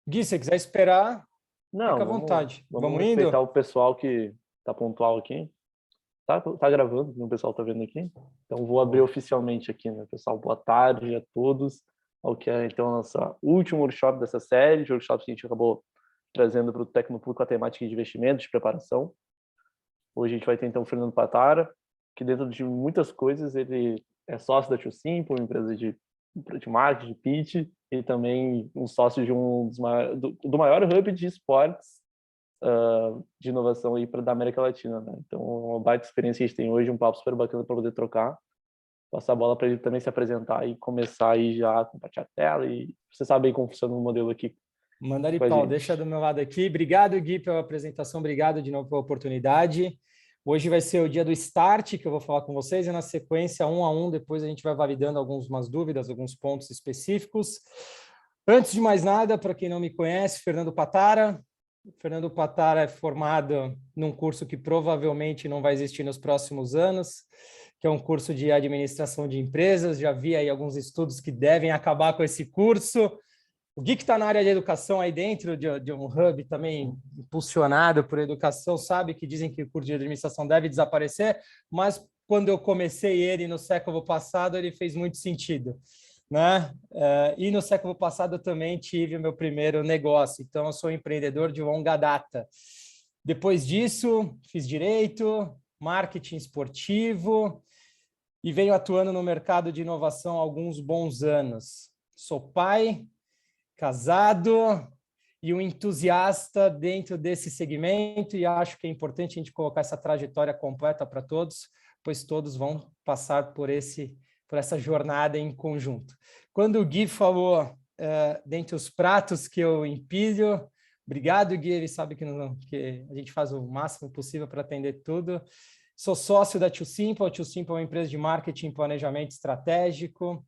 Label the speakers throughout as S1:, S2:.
S1: Gui, se você quiser esperar,
S2: Não,
S1: fica à vontade.
S2: vamos
S1: Vamos
S2: respeitar
S1: indo?
S2: o pessoal que tá pontual aqui. Tá gravando, o pessoal tá vendo aqui. Então vou abrir
S1: Boa.
S2: oficialmente aqui, né, pessoal? Boa tarde a todos. Ao que é então nossa último workshop dessa série, de workshops que a gente acabou trazendo para o Tecnopur com a temática de investimento, de preparação. Hoje a gente vai ter então o Fernando Patara, que dentro de muitas coisas ele é sócio da Too Simple, uma empresa de marketing, de pitch, e também um sócio de do maior hub de esportes de inovação aí da América Latina, né? Então, uma baita experiência que a gente tem hoje, um papo super bacana para poder trocar. Passar a bola para ele também se apresentar e começar aí já a compartilhar a tela. E você sabe aí como funciona o modelo aqui
S1: Manda ali,
S2: com a
S1: Paulo, deixa do
S2: gente.
S1: meu lado aqui. Obrigado, Gui, pela apresentação. Obrigado de novo pela oportunidade. Hoje vai ser o dia do start, que eu vou falar com vocês, e na sequência, um a um, depois a gente vai validando algumas dúvidas, alguns pontos específicos. Antes de mais nada, para quem não me conhece, Fernando Patara. Fernando Patara é formado num curso que provavelmente não vai existir nos próximos anos, que é um curso de administração de empresas. Já vi aí alguns estudos que devem acabar com esse curso. O Gui, que está na área de educação aí dentro de um hub também impulsionado por educação, sabe que dizem que o curso de administração deve desaparecer, mas quando eu comecei ele no século passado, ele fez muito sentido, né? E no século passado eu também tive o meu primeiro negócio, então eu sou empreendedor de longa data. Depois disso, fiz direito, marketing esportivo e venho atuando no mercado de inovação há alguns bons anos. Sou pai, casado e um entusiasta dentro desse segmento, e acho que é importante a gente colocar essa trajetória completa para todos, pois todos vão passar por essa jornada em conjunto. Quando o Gui falou dentre os pratos que eu empilho, obrigado, Gui, ele sabe que a gente faz o máximo possível para atender tudo. Sou sócio da Too Simple. A Too Simple é uma empresa de marketing e planejamento estratégico.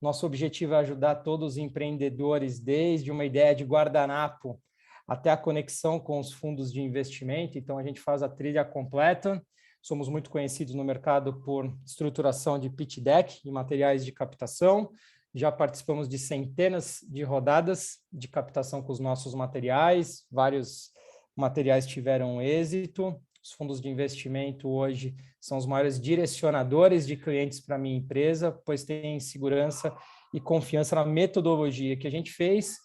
S1: Nosso objetivo é ajudar todos os empreendedores, desde uma ideia de guardanapo até a conexão com os fundos de investimento. Então, a gente faz a trilha completa. Somos muito conhecidos no mercado por estruturação de pitch deck e materiais de captação. Já participamos de centenas de rodadas de captação com os nossos materiais. Vários materiais tiveram êxito. Os fundos de investimento hoje são os maiores direcionadores de clientes para a minha empresa, pois têm segurança e confiança na metodologia que a gente fez.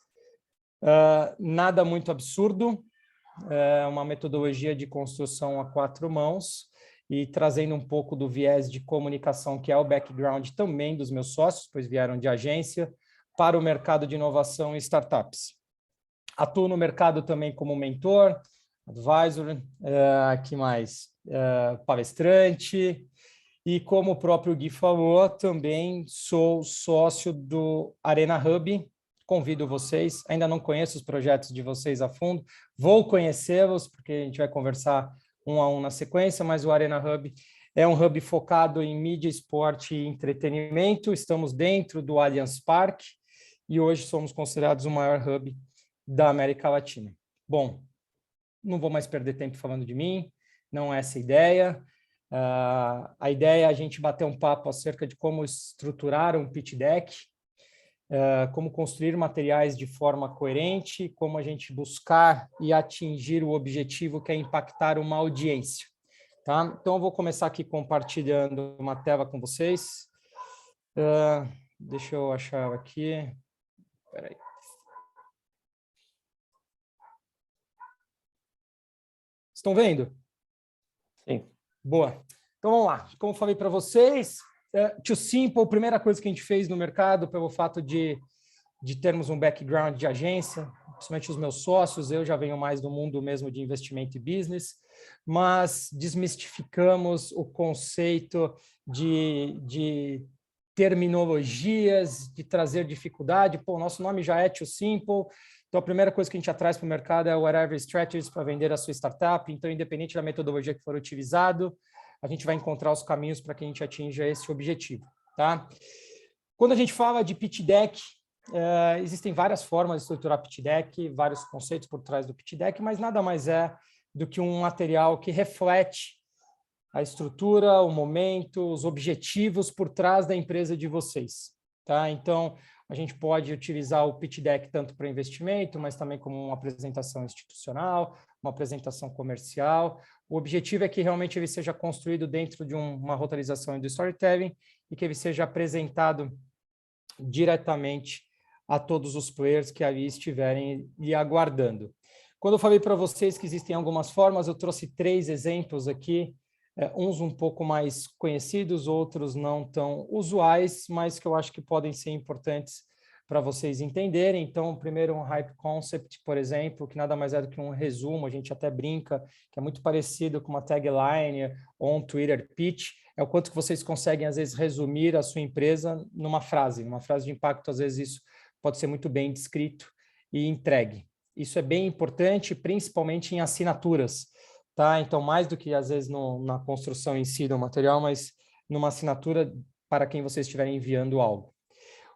S1: Nada muito absurdo, uma metodologia de construção a 4 mãos e trazendo um pouco do viés de comunicação, que é o background também dos meus sócios, pois vieram de agência, para o mercado de inovação e startups. Atuo no mercado também como mentor, advisor, que mais? Palestrante, e como o próprio Gui falou, também sou sócio do Arena Hub. Convido vocês, ainda não conheço os projetos de vocês a fundo, vou conhecê-los, porque a gente vai conversar um a um na sequência, mas o Arena Hub é um hub focado em mídia, esporte e entretenimento. Estamos dentro do Allianz Parque e hoje somos considerados o maior hub da América Latina. Bom, não vou mais perder tempo falando de mim, não é essa a ideia. A ideia é a gente bater um papo acerca de como estruturar um pitch deck, como construir materiais de forma coerente, como a gente buscar e atingir o objetivo que é impactar uma audiência. Tá? Então, eu vou começar aqui compartilhando uma tela com vocês. Deixa eu achar aqui. Espera aí. Estão vendo?
S2: Sim.
S1: Boa. Então, vamos lá. Como eu falei para vocês, Too Simple, a primeira coisa que a gente fez no mercado, pelo fato de termos um background de agência, principalmente os meus sócios, eu já venho mais do mundo mesmo de investimento e business, mas desmistificamos o conceito de terminologias, de trazer dificuldade. Pô, nosso nome já é Too Simple, então a primeira coisa que a gente traz para o mercado é o Whatever Strategies para vender a sua startup. Então, independente da metodologia que for utilizado, a gente vai encontrar os caminhos para que a gente atinja esse objetivo. Tá? Quando a gente fala de pitch deck, existem várias formas de estruturar pitch deck, vários conceitos por trás do pitch deck, mas nada mais é do que um material que reflete a estrutura, o momento, os objetivos por trás da empresa de vocês. Tá? Então, A gente pode utilizar o pitch deck tanto para investimento, mas também como uma apresentação institucional, uma apresentação comercial. O objetivo é que realmente ele seja construído dentro de uma roteirização e do storytelling e que ele seja apresentado diretamente a todos os players que ali estiverem lhe aguardando. Quando eu falei para vocês que existem algumas formas, eu trouxe 3 exemplos aqui, uns um pouco mais conhecidos, outros não tão usuais, mas que eu acho que podem ser importantes para vocês entenderem. Então, primeiro, um hype concept, por exemplo, que nada mais é do que um resumo, a gente até brinca, que é muito parecido com uma tagline ou um Twitter pitch, é o quanto que vocês conseguem, às vezes, resumir a sua empresa numa frase de impacto, às vezes isso pode ser muito bem descrito e entregue. Isso é bem importante, principalmente em assinaturas, tá? Então, mais do que, às vezes, na construção em si do material, mas numa assinatura para quem vocês estiverem enviando algo.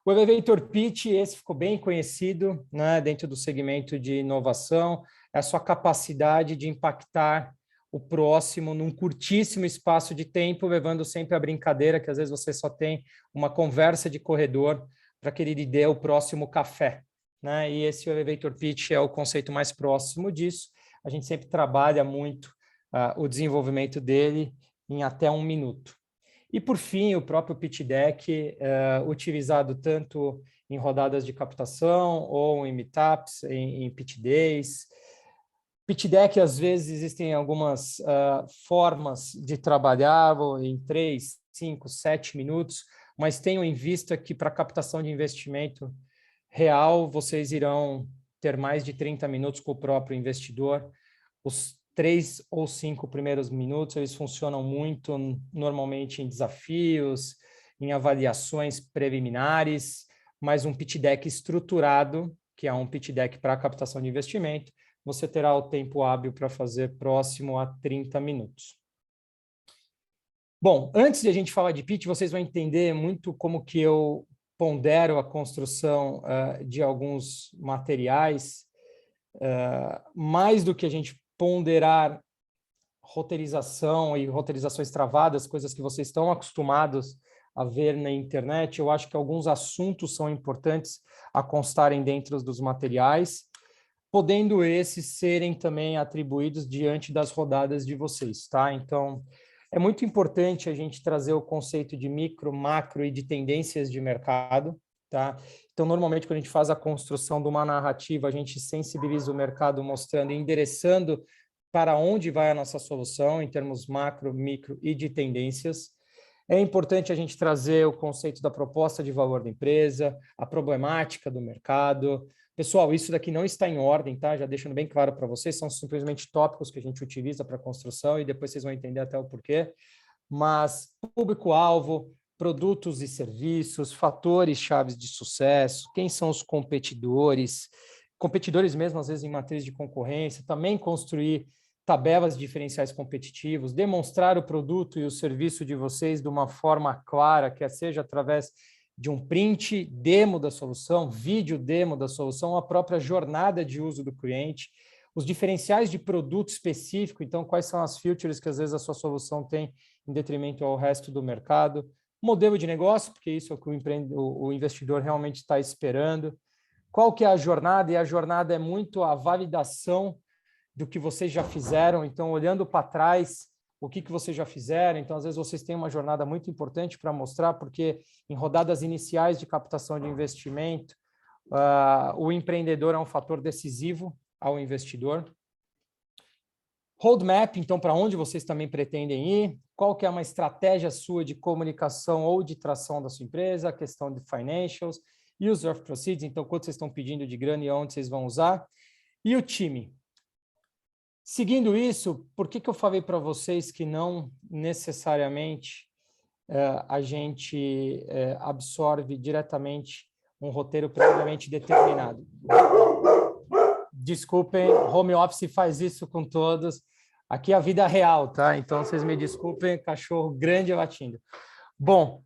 S1: O Elevator Pitch, esse ficou bem conhecido, né, dentro do segmento de inovação, é a sua capacidade de impactar o próximo num curtíssimo espaço de tempo, levando sempre a brincadeira que às vezes você só tem uma conversa de corredor para que ele lhe dê o próximo café, né? E esse Elevator Pitch é o conceito mais próximo disso. A gente sempre trabalha muito o desenvolvimento dele em até 1 minuto. E, por fim, o próprio pitch deck, utilizado tanto em rodadas de captação ou em meetups, em pitch days. Pitch deck, às vezes, existem algumas formas de trabalhar em 3, 5, 7 minutos, mas tenham em vista que para captação de investimento real, vocês irão ter mais de 30 minutos com o próprio investidor. Os 3 ou 5 primeiros minutos, eles funcionam muito normalmente em desafios, em avaliações preliminares, mas um pitch deck estruturado, que é um pitch deck para captação de investimento, você terá o tempo hábil para fazer próximo a 30 minutos. Bom, antes de a gente falar de pitch, vocês vão entender muito como que eu pondero a construção de alguns materiais, mais do que a gente ponderar roteirização e roteirizações travadas, coisas que vocês estão acostumados a ver na internet, eu acho que alguns assuntos são importantes a constarem dentro dos materiais, podendo esses serem também atribuídos diante das rodadas de vocês, tá? Então, é muito importante a gente trazer o conceito de micro, macro e de tendências de mercado, tá? Então, normalmente, quando a gente faz a construção de uma narrativa, a gente sensibiliza o mercado mostrando e endereçando para onde vai a nossa solução, em termos macro, micro e de tendências. É importante a gente trazer o conceito da proposta de valor da empresa, a problemática do mercado. Pessoal, isso daqui não está em ordem, tá? Já deixando bem claro para vocês, são simplesmente tópicos que a gente utiliza para a construção e depois vocês vão entender até o porquê. Mas público-alvo, produtos e serviços, fatores chaves de sucesso, quem são os competidores mesmo, às vezes, em matriz de concorrência, também construir tabelas diferenciais competitivos, demonstrar o produto e o serviço de vocês de uma forma clara, quer seja através de um print demo da solução, vídeo demo da solução, a própria jornada de uso do cliente, os diferenciais de produto específico, então quais são as features que às vezes a sua solução tem em detrimento ao resto do mercado, modelo de negócio, porque isso é o que o investidor realmente está esperando, qual que é a jornada, e a jornada é muito a validação do que vocês já fizeram, então olhando para trás, o que vocês já fizeram, então às vezes vocês têm uma jornada muito importante para mostrar, porque em rodadas iniciais de captação de investimento, o empreendedor é um fator decisivo ao investidor. Roadmap, então, para onde vocês também pretendem ir, qual que é uma estratégia sua de comunicação ou de tração da sua empresa, a questão de financials, use of proceeds, então, quanto vocês estão pedindo de grana e onde vocês vão usar, e o time. Seguindo isso, por que eu falei para vocês que não necessariamente a gente absorve diretamente um roteiro previamente determinado? Desculpem, home office faz isso com todos. Aqui é a vida real, tá? Então, vocês me desculpem, cachorro grande latindo. Bom,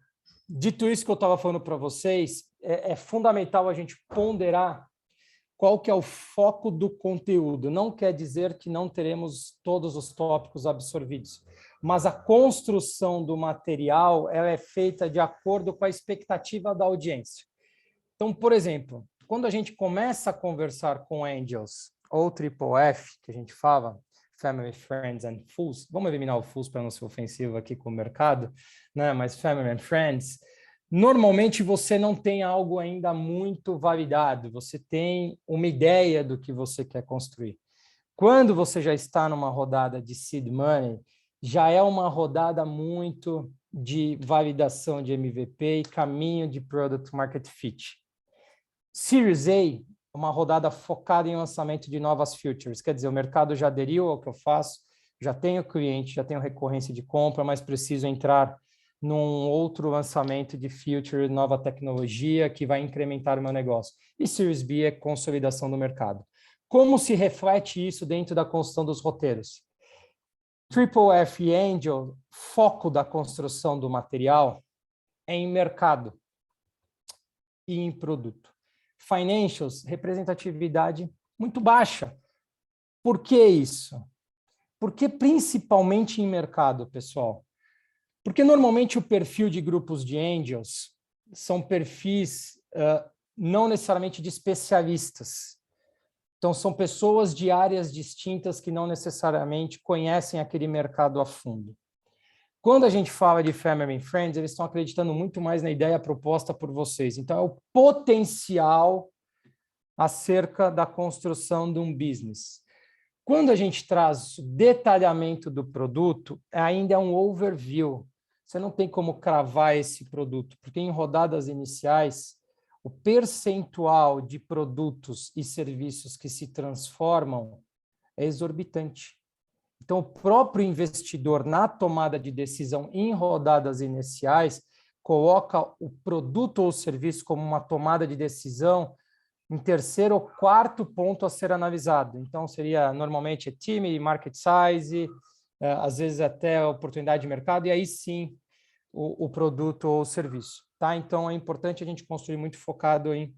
S1: dito isso que eu estava falando para vocês, é fundamental a gente ponderar qual que é o foco do conteúdo. Não quer dizer que não teremos todos os tópicos absorvidos, mas a construção do material ela é feita de acordo com a expectativa da audiência. Então, por exemplo, quando a gente começa a conversar com angels ou triple F, que a gente fala, Family, Friends and Fools, vamos eliminar o Fools para não ser ofensivo aqui com o mercado, né? Mas Family and Friends, normalmente você não tem algo ainda muito validado, você tem uma ideia do que você quer construir. Quando você já está numa rodada de seed money, já é uma rodada muito de validação de MVP e caminho de product market fit. Series A, uma rodada focada em lançamento de novas features, quer dizer, o mercado já aderiu ao que eu faço, já tenho cliente, já tenho recorrência de compra, mas preciso entrar num outro lançamento de feature, nova tecnologia que vai incrementar o meu negócio. E Series B é consolidação do mercado. Como se reflete isso dentro da construção dos roteiros? Triple F e Angel, foco da construção do material é em mercado e em produto. Financials, representatividade muito baixa. Por que isso? Porque principalmente em mercado, pessoal. Porque normalmente o perfil de grupos de angels são perfis não necessariamente de especialistas. Então, são pessoas de áreas distintas que não necessariamente conhecem aquele mercado a fundo. Quando a gente fala de Family and Friends, eles estão acreditando muito mais na ideia proposta por vocês. Então, é o potencial acerca da construção de um business. Quando a gente traz o detalhamento do produto, ainda é um overview. Você não tem como cravar esse produto, porque em rodadas iniciais, o percentual de produtos e serviços que se transformam é exorbitante. Então, o próprio investidor, na tomada de decisão em rodadas iniciais, coloca o produto ou serviço como uma tomada de decisão em terceiro ou quarto ponto a ser analisado. Então, seria normalmente time, market size, às vezes até oportunidade de mercado, e aí sim o produto ou serviço. Tá? Então, é importante a gente construir muito focado em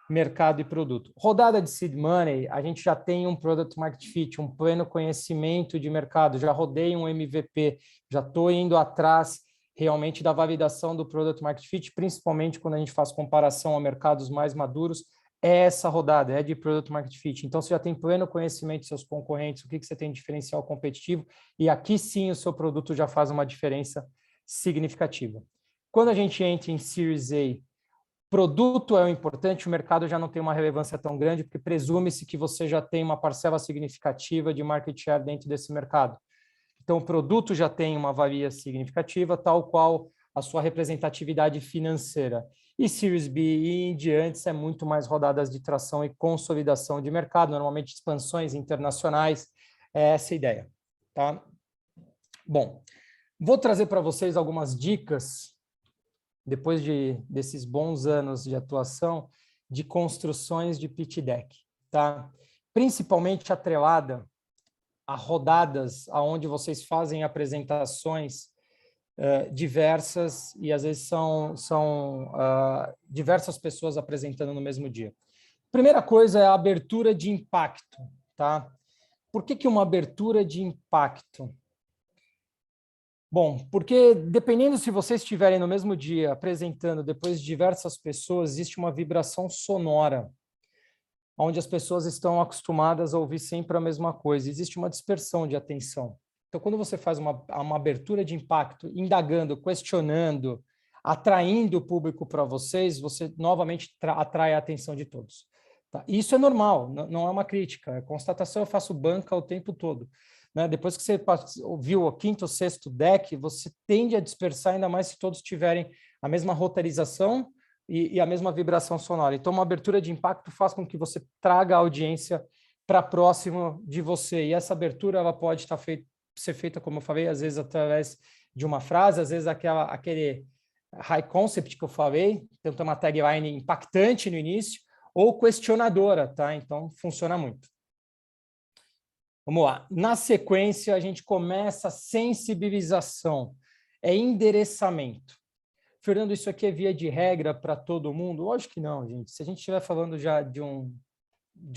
S1: mercado e produto. Rodada de seed money, a gente já tem um product market fit, um pleno conhecimento de mercado, já rodei um MVP, já estou indo atrás realmente da validação do product market fit, principalmente quando a gente faz comparação a mercados mais maduros, é essa rodada, é de product market fit. Então, você já tem pleno conhecimento dos seus concorrentes, o que você tem de diferencial competitivo, e aqui sim o seu produto já faz uma diferença significativa. Quando a gente entra em Series A, produto é o importante, o mercado já não tem uma relevância tão grande, porque presume-se que você já tem uma parcela significativa de market share dentro desse mercado. Então, o produto já tem uma valia significativa, tal qual a sua representatividade financeira. E Series B e em diante é muito mais rodadas de tração e consolidação de mercado, normalmente expansões internacionais, é essa a ideia. Tá? Bom, vou trazer para vocês algumas dicas depois desses bons anos de atuação, de construções de pitch deck, tá? Principalmente atrelada a rodadas onde vocês fazem apresentações diversas e às vezes são diversas pessoas apresentando no mesmo dia. Primeira coisa é a abertura de impacto, tá? Por que uma abertura de impacto? Bom, porque dependendo se vocês estiverem no mesmo dia apresentando depois de diversas pessoas, existe uma vibração sonora, onde as pessoas estão acostumadas a ouvir sempre a mesma coisa. Existe uma dispersão de atenção. Então, quando você faz uma abertura de impacto, indagando, questionando, atraindo o público para vocês, você novamente atrai a atenção de todos. Tá? Isso é normal, não é uma crítica, é constatação, eu faço banca o tempo todo. Né? Depois que você ouviu o quinto ou sexto deck, você tende a dispersar, ainda mais se todos tiverem a mesma roteirização e a mesma vibração sonora. Então, uma abertura de impacto faz com que você traga a audiência para próximo de você. E essa abertura ela pode ser feita, como eu falei, às vezes através de uma frase, às vezes aquele high concept que eu falei, tanto uma tagline impactante no início, ou questionadora, tá? Então, funciona muito. Vamos lá. Na sequência, a gente começa a sensibilização. É endereçamento. Fernando, isso aqui é via de regra para todo mundo? Lógico que não, gente. Se a gente estiver falando já de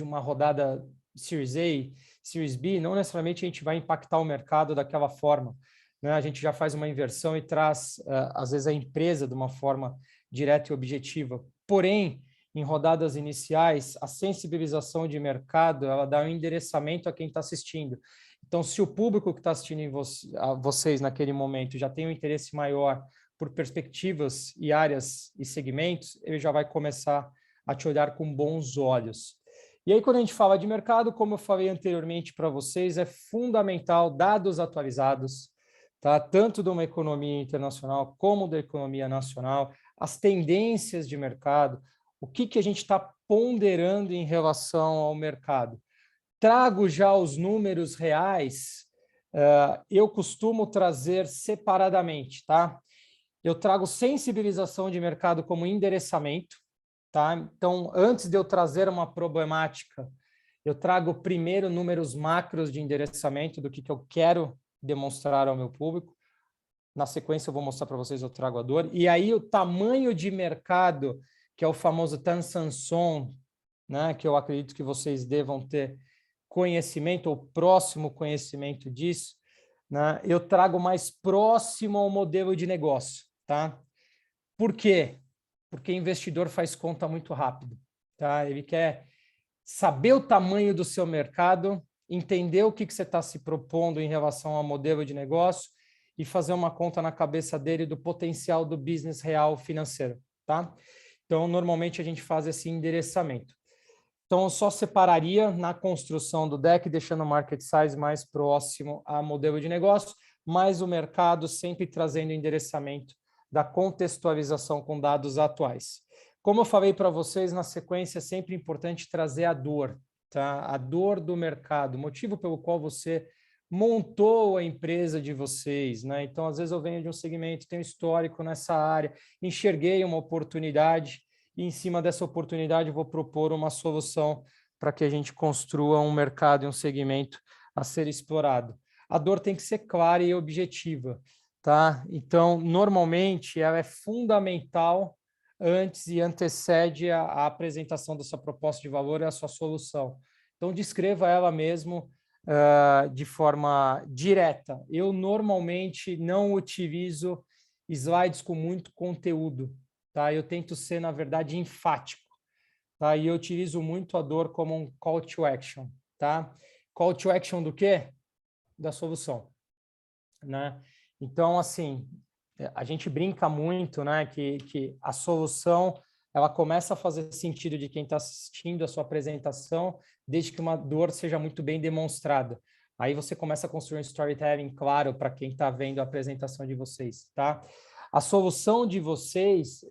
S1: uma rodada Series A, Series B, não necessariamente a gente vai impactar o mercado daquela forma. Né? A gente já faz uma inversão e traz, às vezes, a empresa de uma forma direta e objetiva. Porém, em rodadas iniciais, a sensibilização de mercado, ela dá um endereçamento a quem está assistindo. Então, se o público que está assistindo a vocês naquele momento já tem um interesse maior por perspectivas e áreas e segmentos, ele já vai começar a te olhar com bons olhos. E aí, quando a gente fala de mercado, como eu falei anteriormente para vocês, é fundamental dados atualizados, tá? Tanto de uma economia internacional como da economia nacional, as tendências de mercado, o que a gente está ponderando em relação ao mercado. Trago já os números reais, eu costumo trazer separadamente, tá? Eu trago sensibilização de mercado como endereçamento, tá? Então, antes de eu trazer uma problemática, eu trago primeiro números macros de endereçamento do que eu quero demonstrar ao meu público. Na sequência, eu vou mostrar para vocês, eu trago a dor. E aí, o tamanho de mercado, que é o famoso Tan San Son, né? Que eu acredito que vocês devam ter conhecimento ou próximo conhecimento disso, né? Eu trago mais próximo ao modelo de negócio, tá? Por quê? Porque investidor faz conta muito rápido, tá? Ele quer saber o tamanho do seu mercado, entender o que você está se propondo em relação ao modelo de negócio e fazer uma conta na cabeça dele do potencial do business real financeiro, tá? Então, normalmente a gente faz esse endereçamento. Então, eu só separaria na construção do deck, deixando o market size mais próximo ao modelo de negócio, mas o mercado sempre trazendo endereçamento da contextualização com dados atuais. Como eu falei para vocês, na sequência é sempre importante trazer a dor, tá? A dor do mercado, o motivo pelo qual você montou a empresa de vocês, né? Então, às vezes eu venho de um segmento, tenho histórico nessa área, enxerguei uma oportunidade, e em cima dessa oportunidade vou propor uma solução para que a gente construa um mercado e um segmento a ser explorado. A dor tem que ser clara e objetiva, tá? Então, normalmente, ela é fundamental antes e antecede a apresentação da sua proposta de valor e a sua solução. Então, descreva ela mesmo de forma direta. Eu normalmente não utilizo slides com muito conteúdo, tá? Eu tento ser, na verdade, enfático, tá? E eu utilizo muito a dor como um call to action, tá? Call to action do quê? Da solução, né? Então, assim, a gente brinca muito, né, que a solução ela começa a fazer sentido de quem está assistindo a sua apresentação, desde que uma dor seja muito bem demonstrada. Aí você começa a construir um storytelling claro para quem está vendo a apresentação de vocês, tá? A solução de vocês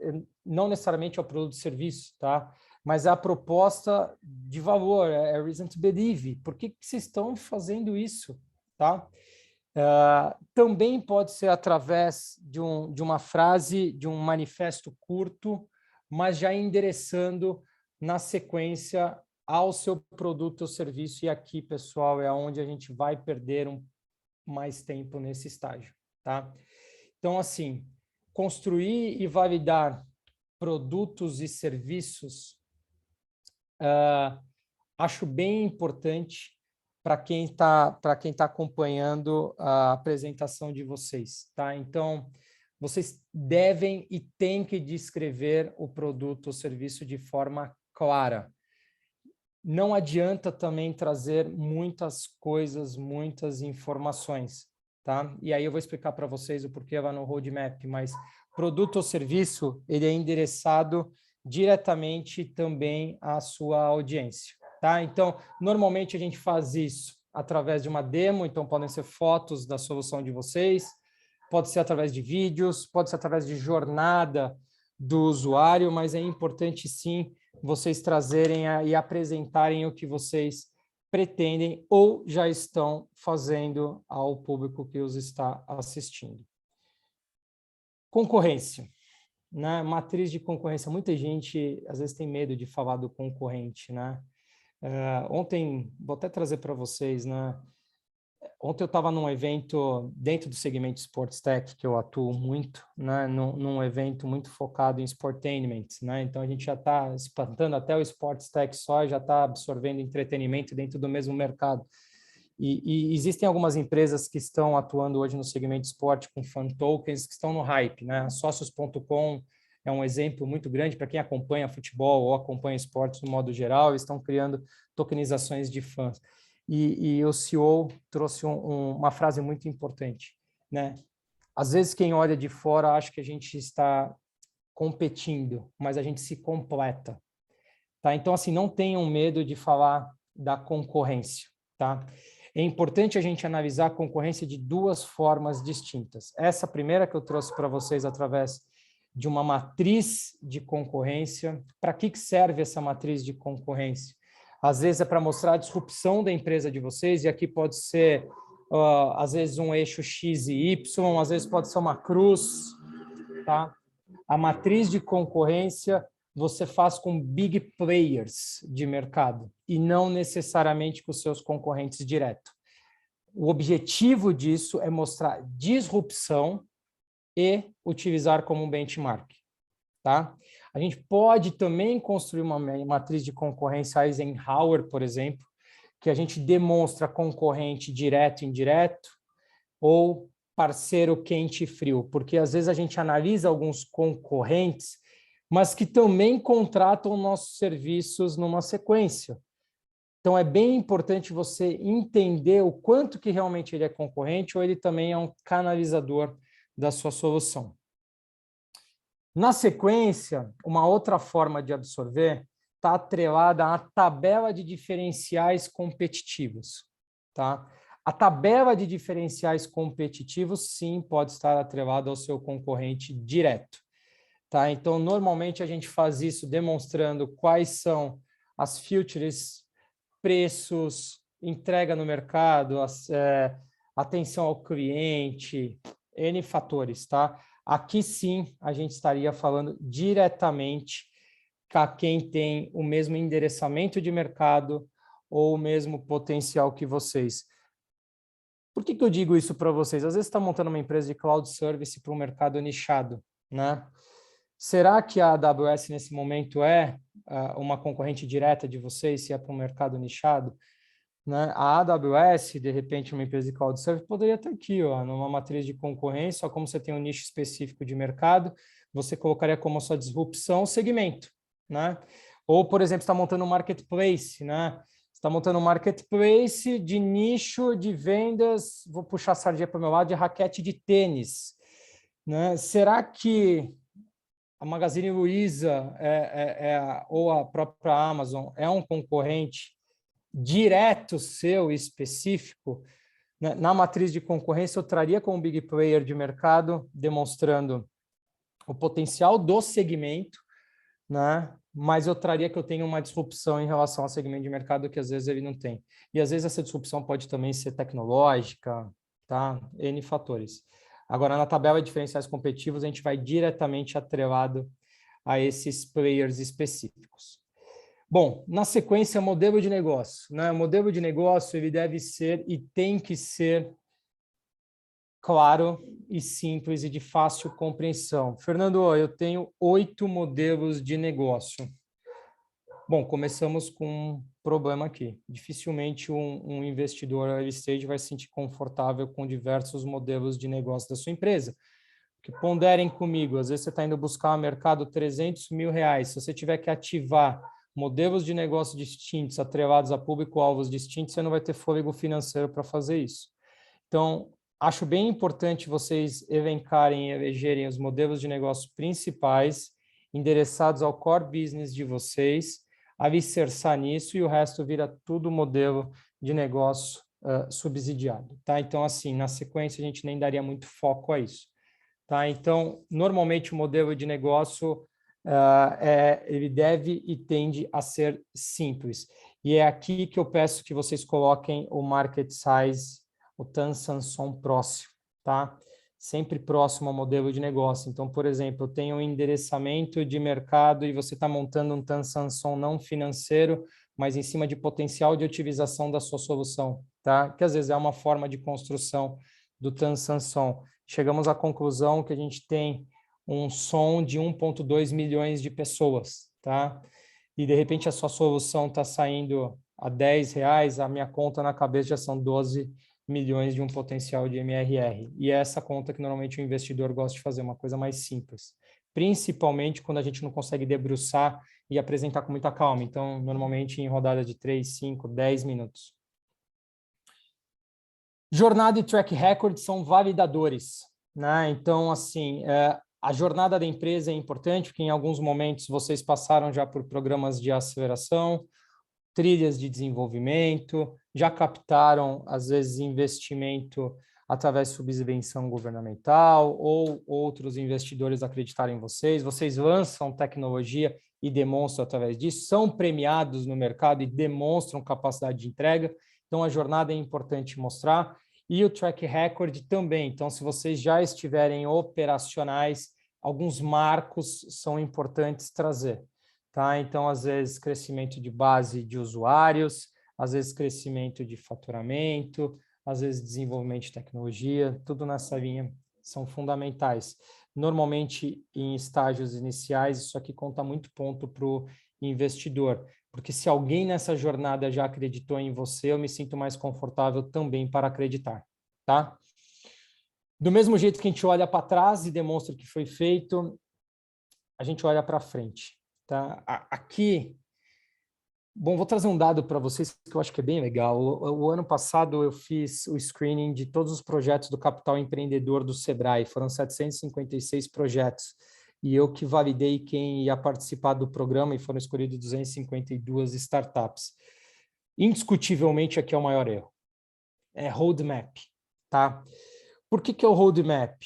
S1: não necessariamente é o produto e serviço, tá? Mas é a proposta de valor, é a reason to believe. Por que vocês estão fazendo isso, tá? Também pode ser através de uma frase, de um manifesto curto, mas já endereçando na sequência ao seu produto ou serviço. E aqui, pessoal, é onde a gente vai perder mais tempo nesse estágio, tá? Então, assim, construir e validar produtos e serviços, acho bem importante para quem tá acompanhando a apresentação de vocês, tá? Então, vocês devem e têm que descrever o produto ou serviço de forma clara. Não adianta também trazer muitas coisas, muitas informações, tá? E aí eu vou explicar para vocês o porquê lá no roadmap, mas produto ou serviço, ele é endereçado diretamente também à sua audiência, tá? Então, normalmente a gente faz isso através de uma demo, então podem ser fotos da solução de vocês, pode ser através de vídeos, pode ser através de jornada do usuário, mas é importante sim vocês trazerem e apresentarem o que vocês pretendem ou já estão fazendo ao público que os está assistindo. Concorrência, né? Matriz de concorrência. Muita gente, às vezes, tem medo de falar do concorrente, né? Ontem, vou até trazer para vocês, né? Ontem eu estava num evento dentro do segmento Sports Tech, que eu atuo muito, né? Num evento muito focado em Sportainment, né? Então, a gente já está espantando até o Sports Tech só, já está absorvendo entretenimento dentro do mesmo mercado. E existem algumas empresas que estão atuando hoje no segmento esporte com fan tokens, que estão no hype, né? Socios.com é um exemplo muito grande para quem acompanha futebol ou acompanha esportes no modo geral, eles estão criando tokenizações de fãs. E o CEO trouxe uma frase muito importante, né? Às vezes quem olha de fora acha que a gente está competindo, mas a gente se completa, tá? Então, assim, não tenham medo de falar da concorrência, tá? É importante a gente analisar a concorrência de duas formas distintas. Essa primeira que eu trouxe para vocês através de uma matriz de concorrência. Para que serve essa matriz de concorrência? Às vezes é para mostrar a disrupção da empresa de vocês, e aqui pode ser, às vezes, um eixo X e Y, às vezes pode ser uma cruz, tá? A matriz de concorrência você faz com big players de mercado e não necessariamente com seus concorrentes direto. O objetivo disso é mostrar disrupção e utilizar como um benchmark, tá? A gente pode também construir uma matriz de concorrência Eisenhower, por exemplo, que a gente demonstra concorrente direto e indireto ou parceiro quente e frio, porque às vezes a gente analisa alguns concorrentes, mas que também contratam nossos serviços numa sequência. Então, é bem importante você entender o quanto que realmente ele é concorrente ou ele também é um canalizador da sua solução. Na sequência, uma outra forma de absorver está atrelada à tabela de diferenciais competitivos, tá? A tabela de diferenciais competitivos, sim, pode estar atrelada ao seu concorrente direto, tá? Então, normalmente a gente faz isso demonstrando quais são as futures, preços, entrega no mercado, atenção ao cliente, N fatores, tá? Aqui sim a gente estaria falando diretamente com quem tem o mesmo endereçamento de mercado ou o mesmo potencial que vocês. Por que eu digo isso para vocês? Às vezes você está montando uma empresa de cloud service para um mercado nichado, né? Será que a AWS nesse momento é uma concorrente direta de vocês, se é para um mercado nichado? Né? A AWS, de repente, uma empresa de cloud service, poderia estar aqui, ó, numa matriz de concorrência, só como você tem um nicho específico de mercado, você colocaria como sua disrupção o segmento, né? Ou, por exemplo, está montando um marketplace, né? Está montando um marketplace de nicho de vendas, vou puxar a sardinha para o meu lado, de raquete de tênis, né? Será que a Magazine Luiza ou a própria Amazon é um concorrente direto seu, específico? Né? Na matriz de concorrência, eu traria como big player de mercado, demonstrando o potencial do segmento, né? Mas eu traria que eu tenho uma disrupção em relação ao segmento de mercado que às vezes ele não tem. E às vezes essa disrupção pode também ser tecnológica, tá? N fatores. Agora, na tabela de diferenciais competitivos, a gente vai diretamente atrelado a esses players específicos. Bom, na sequência, modelo de negócio, né? O modelo de negócio ele deve ser e tem que ser claro e simples e de fácil compreensão. Fernando, eu tenho 8 modelos de negócio. Bom, começamos com um problema aqui. Dificilmente um investidor early stage vai se sentir confortável com diversos modelos de negócio da sua empresa. Porque ponderem comigo, às vezes você está indo buscar no mercado 300 mil reais. Se você tiver que ativar modelos de negócio distintos, atrelados a público-alvos distintos, você não vai ter fôlego financeiro para fazer isso. Então, acho bem importante vocês elencarem e elegerem os modelos de negócio principais, endereçados ao core business de vocês, alicerçar nisso e o resto vira tudo modelo de negócio subsidiado, tá? Então, assim, na sequência, a gente nem daria muito foco a isso, tá? Então, normalmente, o modelo de negócio ele deve e tende a ser simples. E é aqui que eu peço que vocês coloquem o market size, o TAM Samson próximo, tá? Sempre próximo ao modelo de negócio. Então, por exemplo, eu tenho um endereçamento de mercado e você está montando um TAM Samson não financeiro, mas em cima de potencial de utilização da sua solução, tá? Que às vezes é uma forma de construção do TAM Samson. Chegamos à conclusão que a gente tem um som de 1,2 milhões de pessoas, tá? E de repente a sua solução está saindo a R$10, a minha conta na cabeça já são 12 milhões de um potencial de MRR. E é essa conta que normalmente o investidor gosta de fazer, uma coisa mais simples. principalmente quando a gente não consegue debruçar e apresentar com muita calma. Então, normalmente em rodadas de 3, 5, 10 minutos. Jornada e track record são validadores, né? Então, assim, a jornada da empresa é importante, porque em alguns momentos vocês passaram já por programas de aceleração, trilhas de desenvolvimento, já captaram, às vezes, investimento através de subvenção governamental ou outros investidores acreditarem em vocês. Vocês lançam tecnologia e demonstram através disso, são premiados no mercado e demonstram capacidade de entrega. Então, a jornada é importante mostrar. E o track record também. Então, se vocês já estiverem operacionais, alguns marcos são importantes trazer. Tá? Então, às vezes, crescimento de base de usuários, às vezes, crescimento de faturamento, às vezes, desenvolvimento de tecnologia, tudo nessa linha são fundamentais. Normalmente, em estágios iniciais, isso aqui conta muito ponto para o investidor, porque se alguém nessa jornada já acreditou em você, eu me sinto mais confortável também para acreditar, tá? Do mesmo jeito que a gente olha para trás e demonstra o que foi feito, a gente olha para frente. Tá? Aqui, bom, vou trazer um dado para vocês que eu acho que é bem legal. O ano passado eu fiz o screening de todos os projetos do Capital Empreendedor do Sebrae, foram 756 projetos, e eu que validei quem ia participar do programa e foram escolhidos 252 startups. Indiscutivelmente, aqui é o maior erro. É roadmap, tá? Por que é o roadmap?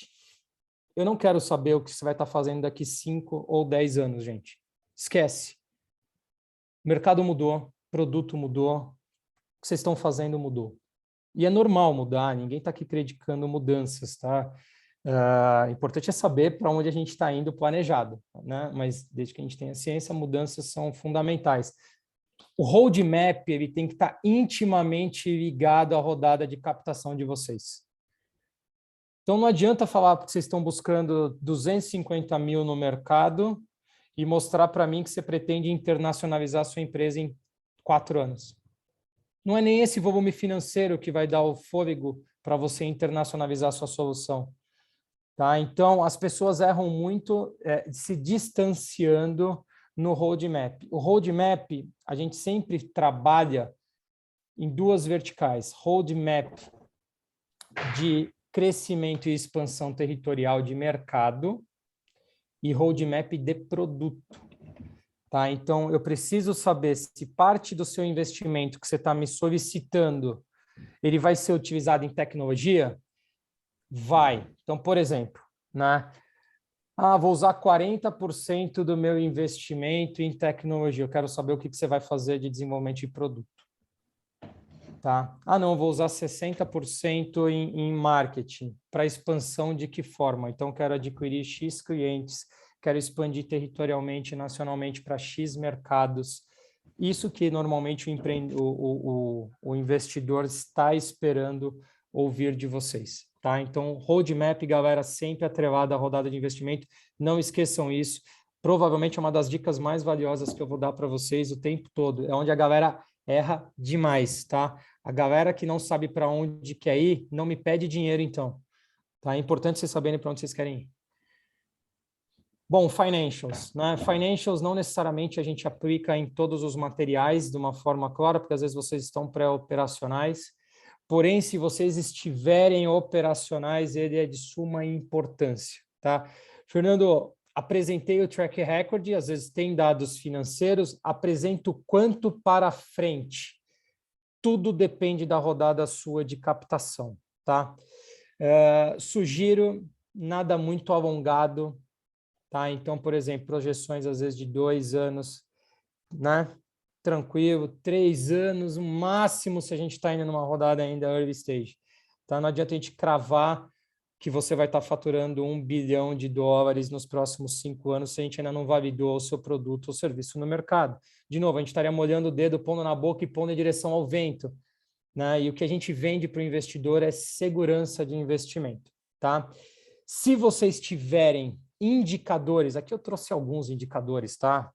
S1: Eu não quero saber o que você vai estar fazendo daqui 5 ou 10 anos, gente. Esquece. O mercado mudou, produto mudou, o que vocês estão fazendo mudou. E é normal mudar, ninguém está aqui criticando mudanças, tá? Importante é saber para onde a gente está indo planejado, né? Mas desde que a gente tenha ciência, mudanças são fundamentais. O roadmap ele tem que estar intimamente ligado à rodada de captação de vocês. Então, não adianta falar que vocês estão buscando 250 mil no mercado e mostrar para mim que você pretende internacionalizar sua empresa em 4 anos. Não é nem esse volume financeiro que vai dar o fôlego para você internacionalizar sua solução. Tá? Então, as pessoas erram muito se distanciando no roadmap. O roadmap, a gente sempre trabalha em 2 verticais. Roadmap de crescimento e expansão territorial de mercado e roadmap de produto. Tá? Então, eu preciso saber se parte do seu investimento que você está me solicitando, ele vai ser utilizado em tecnologia? Vai. Então, por exemplo, né? Vou usar 40% do meu investimento em tecnologia. Eu quero saber o que você vai fazer de desenvolvimento de produto. Tá? Não, vou usar 60% em marketing. Para expansão de que forma? Então, quero adquirir X clientes, quero expandir territorialmente, nacionalmente para X mercados. Isso que normalmente o investidor está esperando ouvir de vocês. Tá? Então, roadmap, galera, sempre atrelada à rodada de investimento. Não esqueçam isso. Provavelmente é uma das dicas mais valiosas que eu vou dar para vocês o tempo todo. É onde a galera erra demais, tá? A galera que não sabe para onde quer ir, não me pede dinheiro, então. Tá? É importante vocês saberem para onde vocês querem ir. Bom, financials, né? Financials não necessariamente a gente aplica em todos os materiais de uma forma clara, porque às vezes vocês estão pré-operacionais. Porém, se vocês estiverem operacionais, ele é de suma importância, tá? Fernando, apresentei o track record, às vezes tem dados financeiros, apresento quanto para frente. Tudo depende da rodada sua de captação, tá? Sugiro nada muito alongado, tá? Então, por exemplo, projeções às vezes de 2 anos, né? Tranquilo, 3 anos, o máximo se a gente está indo numa rodada ainda early stage. Tá? Não adianta a gente cravar que você vai estar faturando $1 bilhão nos próximos 5 anos se a gente ainda não validou o seu produto ou serviço no mercado. De novo, a gente estaria molhando o dedo, pondo na boca e pondo em direção ao vento. Né? E o que a gente vende para o investidor é segurança de investimento. Tá? Se vocês tiverem indicadores, aqui eu trouxe alguns indicadores, tá?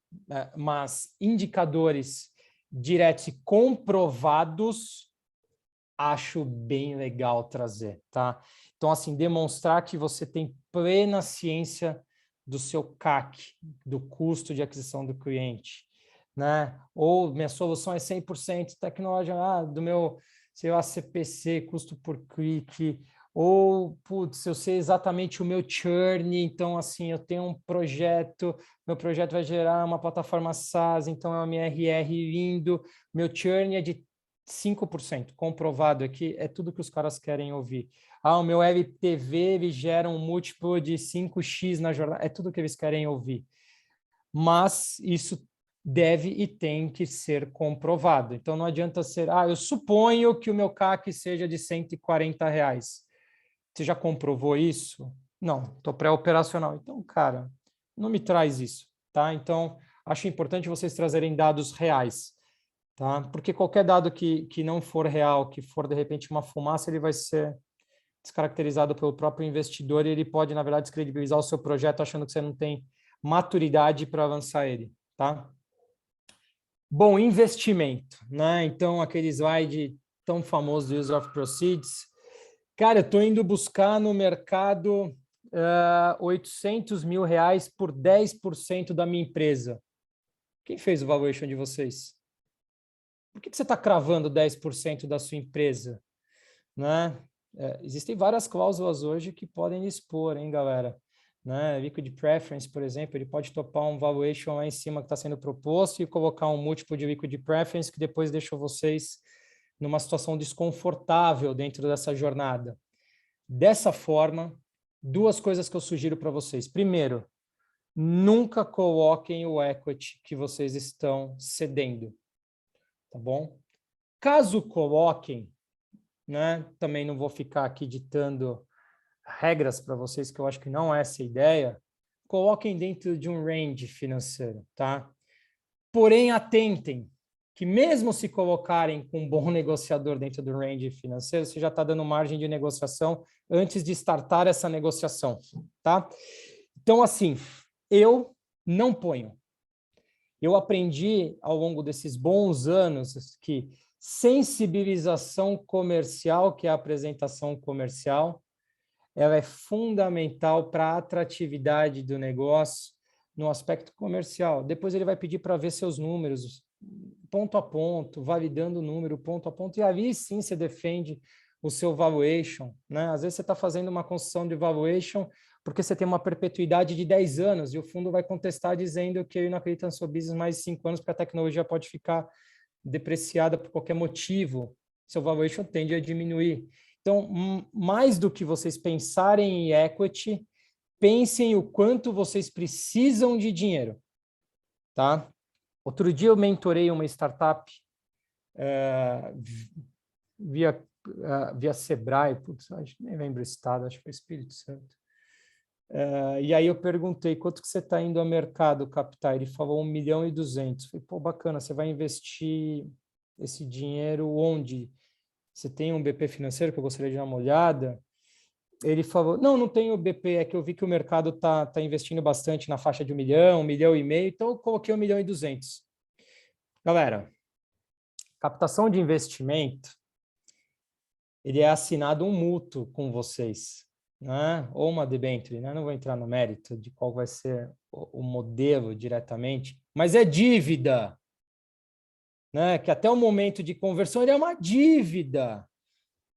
S1: Mas indicadores diretos e comprovados, acho bem legal trazer, tá? Então, assim, demonstrar que você tem plena ciência do seu CAC, do custo de aquisição do cliente, né? Ou minha solução é 100% tecnológica, do meu, sei lá, CPC, custo por clique, ou, putz, eu sei exatamente o meu churn, então, assim, eu tenho um projeto, meu projeto vai gerar uma plataforma SaaS, então é uma MRR lindo, meu churn é de 5%, comprovado aqui, é tudo que os caras querem ouvir. O meu LTV, ele gera um múltiplo de 5x na jornada, é tudo que eles querem ouvir. Mas isso deve e tem que ser comprovado. Então, não adianta ser, eu suponho que o meu CAC seja de R$140. Você já comprovou isso? Não, estou pré-operacional. Então, cara, não me traz isso, tá? Então, acho importante vocês trazerem dados reais, tá? Porque qualquer dado que não for real, que for, de repente, uma fumaça, ele vai ser descaracterizado pelo próprio investidor e ele pode, na verdade, descredibilizar o seu projeto achando que você não tem maturidade para avançar ele, tá? Bom, investimento, né? Então, aquele slide tão famoso do Use of Proceeds. Cara, eu estou indo buscar no mercado R$800 mil por 10% da minha empresa. Quem fez o valuation de vocês? Por que você está cravando 10% da sua empresa? Né? Existem várias cláusulas hoje que podem expor, hein, galera? Né? Liquid Preference, por exemplo, ele pode topar um valuation lá em cima que está sendo proposto e colocar um múltiplo de Liquid Preference que depois deixa vocês numa situação desconfortável dentro dessa jornada. Dessa forma, duas coisas que eu sugiro para vocês. Primeiro, nunca coloquem o equity que vocês estão cedendo, tá bom? Caso coloquem, né? Também não vou ficar aqui ditando regras para vocês, que eu acho que não é essa a ideia. Coloquem dentro de um range financeiro, tá? Porém, atentem que mesmo se colocarem com um bom negociador dentro do range financeiro, você já está dando margem de negociação antes de startar essa negociação, tá? Então, assim, eu não ponho. Eu aprendi ao longo desses bons anos que sensibilização comercial, que é a apresentação comercial, ela é fundamental para a atratividade do negócio no aspecto comercial. Depois ele vai pedir para ver seus números, ponto a ponto, validando o número ponto a ponto, e ali sim você defende o seu valuation, né? Às vezes você está fazendo uma construção de valuation porque você tem uma perpetuidade de 10 anos e o fundo vai contestar dizendo que ele não acredita no seu business mais de 5 anos porque a tecnologia pode ficar depreciada por qualquer motivo. Seu valuation tende a diminuir. Então, mais do que vocês pensarem em equity, pensem o quanto vocês precisam de dinheiro, tá? Outro dia eu mentorei uma startup via Sebrae, putz, nem lembro o estado, acho que foi Espírito Santo. E aí eu perguntei, quanto que você está indo ao mercado captar? Ele falou 1.200.000. Falei, pô, bacana, você vai investir esse dinheiro onde? Você tem um BP financeiro que eu gostaria de dar uma olhada? Ele falou, não tenho BP, é que eu vi que o mercado tá investindo bastante na faixa de 1 milhão, 1,5 milhão, então eu coloquei 1.200.000. Galera, captação de investimento, ele é assinado um mútuo com vocês, né? Ou uma debênture, né? Não vou entrar no mérito de qual vai ser o modelo diretamente, mas é dívida, né? Que até o momento de conversão ele é uma dívida.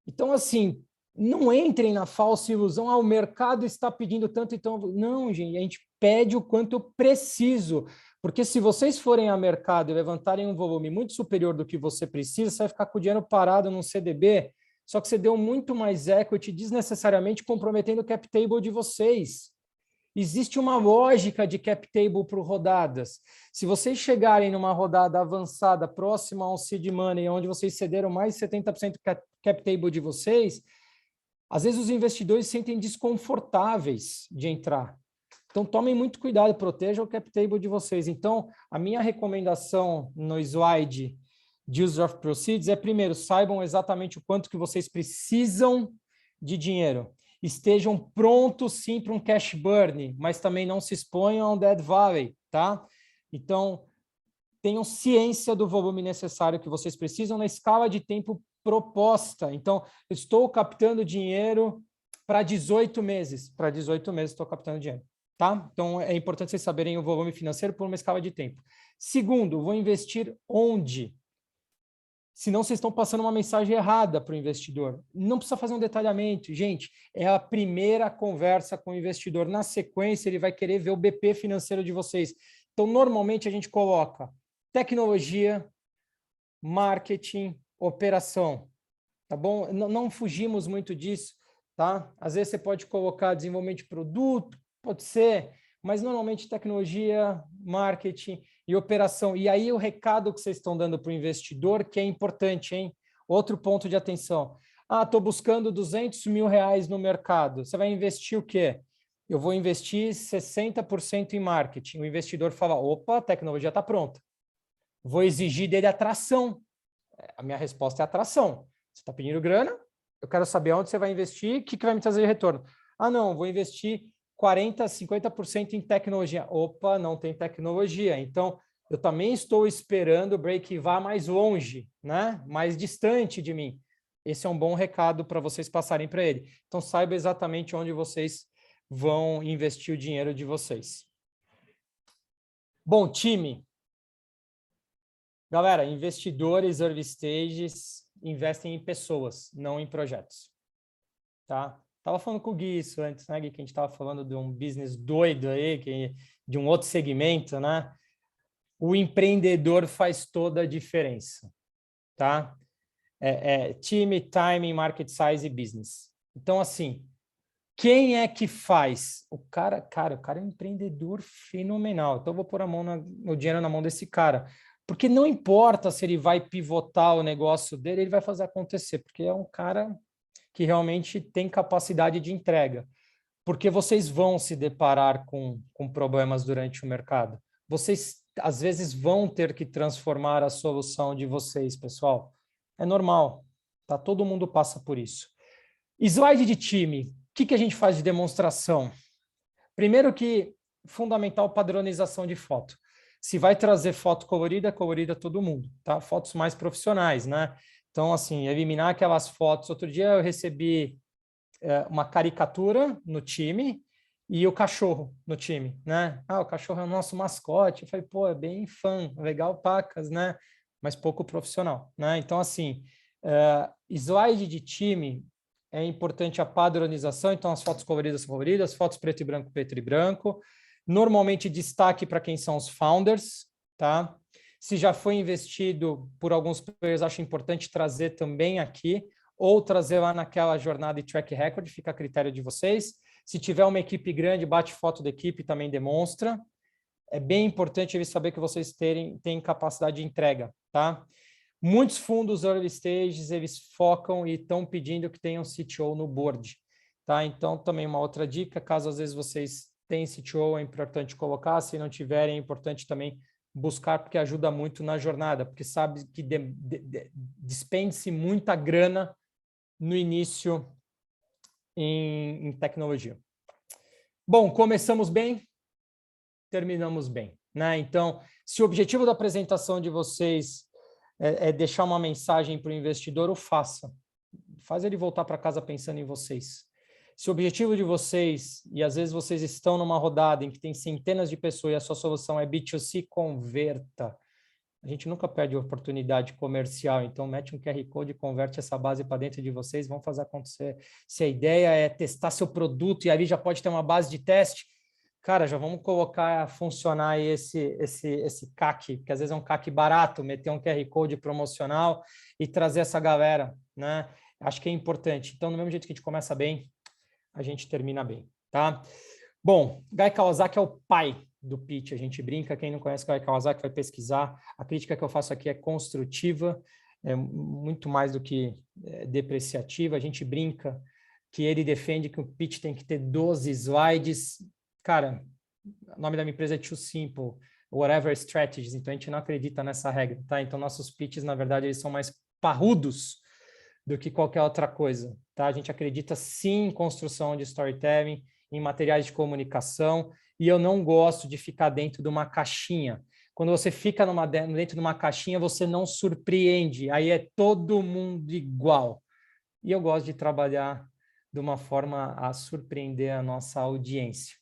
S1: Então, assim, não entrem na falsa ilusão, o mercado está pedindo tanto, então... Não, gente, a gente pede o quanto eu preciso, porque se vocês forem ao mercado e levantarem um volume muito superior do que você precisa, você vai ficar com o dinheiro parado num CDB, só que você deu muito mais equity, desnecessariamente comprometendo o cap table de vocês. Existe uma lógica de cap table para rodadas. Se vocês chegarem numa rodada avançada, próxima ao seed money, onde vocês cederam mais de 70% do cap table de vocês, às vezes os investidores se sentem desconfortáveis de entrar. Então, tomem muito cuidado, protejam o cap table de vocês. Então, a minha recomendação no slide de Use of Proceeds é, primeiro, saibam exatamente o quanto que vocês precisam de dinheiro. Estejam prontos, sim, para um cash burn, mas também não se exponham ao Dead Valley, tá? Então, tenham ciência do volume necessário que vocês precisam na escala de tempo proposta. Então, eu estou captando dinheiro para 18 meses. Para 18 meses estou captando dinheiro, tá? Então, é importante vocês saberem o volume financeiro por uma escala de tempo. Segundo, vou investir onde? Senão vocês estão passando uma mensagem errada para o investidor. Não precisa fazer um detalhamento. Gente, é a primeira conversa com o investidor. Na sequência, ele vai querer ver o BP financeiro de vocês. Então, normalmente, a gente coloca tecnologia, marketing, operação. Tá bom? Não fugimos muito disso, tá? Às vezes você pode colocar desenvolvimento de produto, pode ser, mas normalmente tecnologia, marketing e operação. E aí o recado que vocês estão dando para o investidor, que é importante, hein? Outro ponto de atenção. Ah, estou buscando R$200 mil no mercado. Você vai investir o quê? Eu vou investir 60% em marketing. O investidor fala, opa, a tecnologia está pronta. Vou exigir dele atração. A minha resposta é atração. Você está pedindo grana, eu quero saber onde você vai investir, o que vai me trazer de retorno. Ah, não, vou investir 40%, 50% em tecnologia. Opa, não tem tecnologia. Então, eu também estou esperando o break vá mais longe, né? Mais distante de mim. Esse é um bom recado para vocês passarem para ele. Então, saiba exatamente onde vocês vão investir o dinheiro de vocês. Bom, time. Galera, investidores early stages investem em pessoas, não em projetos. Tá? Tava falando com o Gui isso antes, né, Gui? Que a gente estava falando de um business doido aí, de um outro segmento, né? O empreendedor faz toda a diferença, tá? Time, timing, market size e business. Então, assim, quem é que faz? O cara é um empreendedor fenomenal. Então, eu vou pôr o dinheiro na mão desse cara. Porque não importa se ele vai pivotar o negócio dele, ele vai fazer acontecer, porque é um cara que realmente tem capacidade de entrega. Porque vocês vão se deparar com problemas durante o mercado. Vocês, às vezes, vão ter que transformar a solução de vocês, pessoal. É normal, tá? Todo mundo passa por isso. Slide de time. O que a gente faz de demonstração? Primeiro que, fundamental, padronização de foto. Se vai trazer foto colorida, colorida todo mundo, tá? Fotos mais profissionais, né? Então, assim, eliminar aquelas fotos. Outro dia eu recebi uma caricatura no time e o cachorro no time, né? Ah, o cachorro é o nosso mascote. Eu falei, pô, é bem fã, legal, pacas, né? Mas pouco profissional, né? Então, assim, slide de time é importante a padronização. Então, as fotos coloridas são coloridas, fotos preto e branco. Normalmente, destaque para quem são os founders, tá? Se já foi investido por alguns players, acho importante trazer também aqui, ou trazer lá naquela jornada e track record, fica a critério de vocês. Se tiver uma equipe grande, bate foto da equipe, também demonstra. É bem importante eles saber que vocês têm capacidade de entrega, tá? Muitos fundos early stages, eles focam e estão pedindo que tenham CTO no board, tá? Então, também uma outra dica, caso às vezes vocês tenham CTO, é importante colocar, se não tiverem, é importante também buscar, porque ajuda muito na jornada, porque sabe que despende-se muita grana no início em tecnologia. Bom, começamos bem, terminamos bem, né? Então, se o objetivo da apresentação de vocês é deixar uma mensagem para o investidor, o faça. Faz ele voltar para casa pensando em vocês. Se o objetivo de vocês, e às vezes vocês estão numa rodada em que tem centenas de pessoas e a sua solução é B2C, converta. A gente nunca perde oportunidade comercial, então mete um QR Code e converte essa base para dentro de vocês, vão fazer acontecer. Se a ideia é testar seu produto e ali já pode ter uma base de teste, cara, já vamos colocar a funcionar esse CAC, que às vezes é um CAC barato, meter um QR Code promocional e trazer essa galera, né? Acho que é importante. Então, do mesmo jeito que a gente começa bem, a gente termina bem, tá? Bom, Guy Kawasaki é o pai do pitch, a gente brinca, quem não conhece Guy Kawasaki vai pesquisar, a crítica que eu faço aqui é construtiva, é muito mais do que depreciativa, a gente brinca que ele defende que o pitch tem que ter 12 slides, cara, o nome da minha empresa é Too Simple, Whatever Strategies, então a gente não acredita nessa regra, tá? Então nossos pitches, na verdade, eles são mais parrudos do que qualquer outra coisa, tá? A gente acredita sim em construção de storytelling, em materiais de comunicação, e eu não gosto de ficar dentro de uma caixinha. Quando você fica dentro de uma caixinha, você não surpreende, aí é todo mundo igual. E eu gosto de trabalhar de uma forma a surpreender a nossa audiência.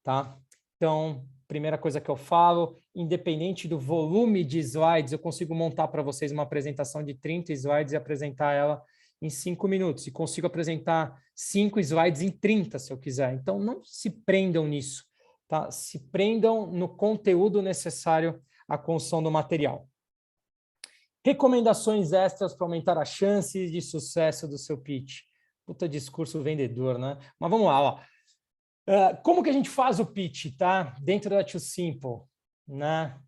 S1: tá? Então, primeira coisa que eu falo, independente do volume de slides, eu consigo montar para vocês uma apresentação de 30 slides e apresentar ela em 5 minutos. E consigo apresentar 5 slides em 30, se eu quiser. Então, não se prendam nisso, tá? Se prendam no conteúdo necessário à construção do material. Recomendações extras para aumentar as chances de sucesso do seu pitch. Puta discurso vendedor, né? Mas vamos lá, ó. Como que a gente faz o pitch, tá? Dentro da Too Simple, né?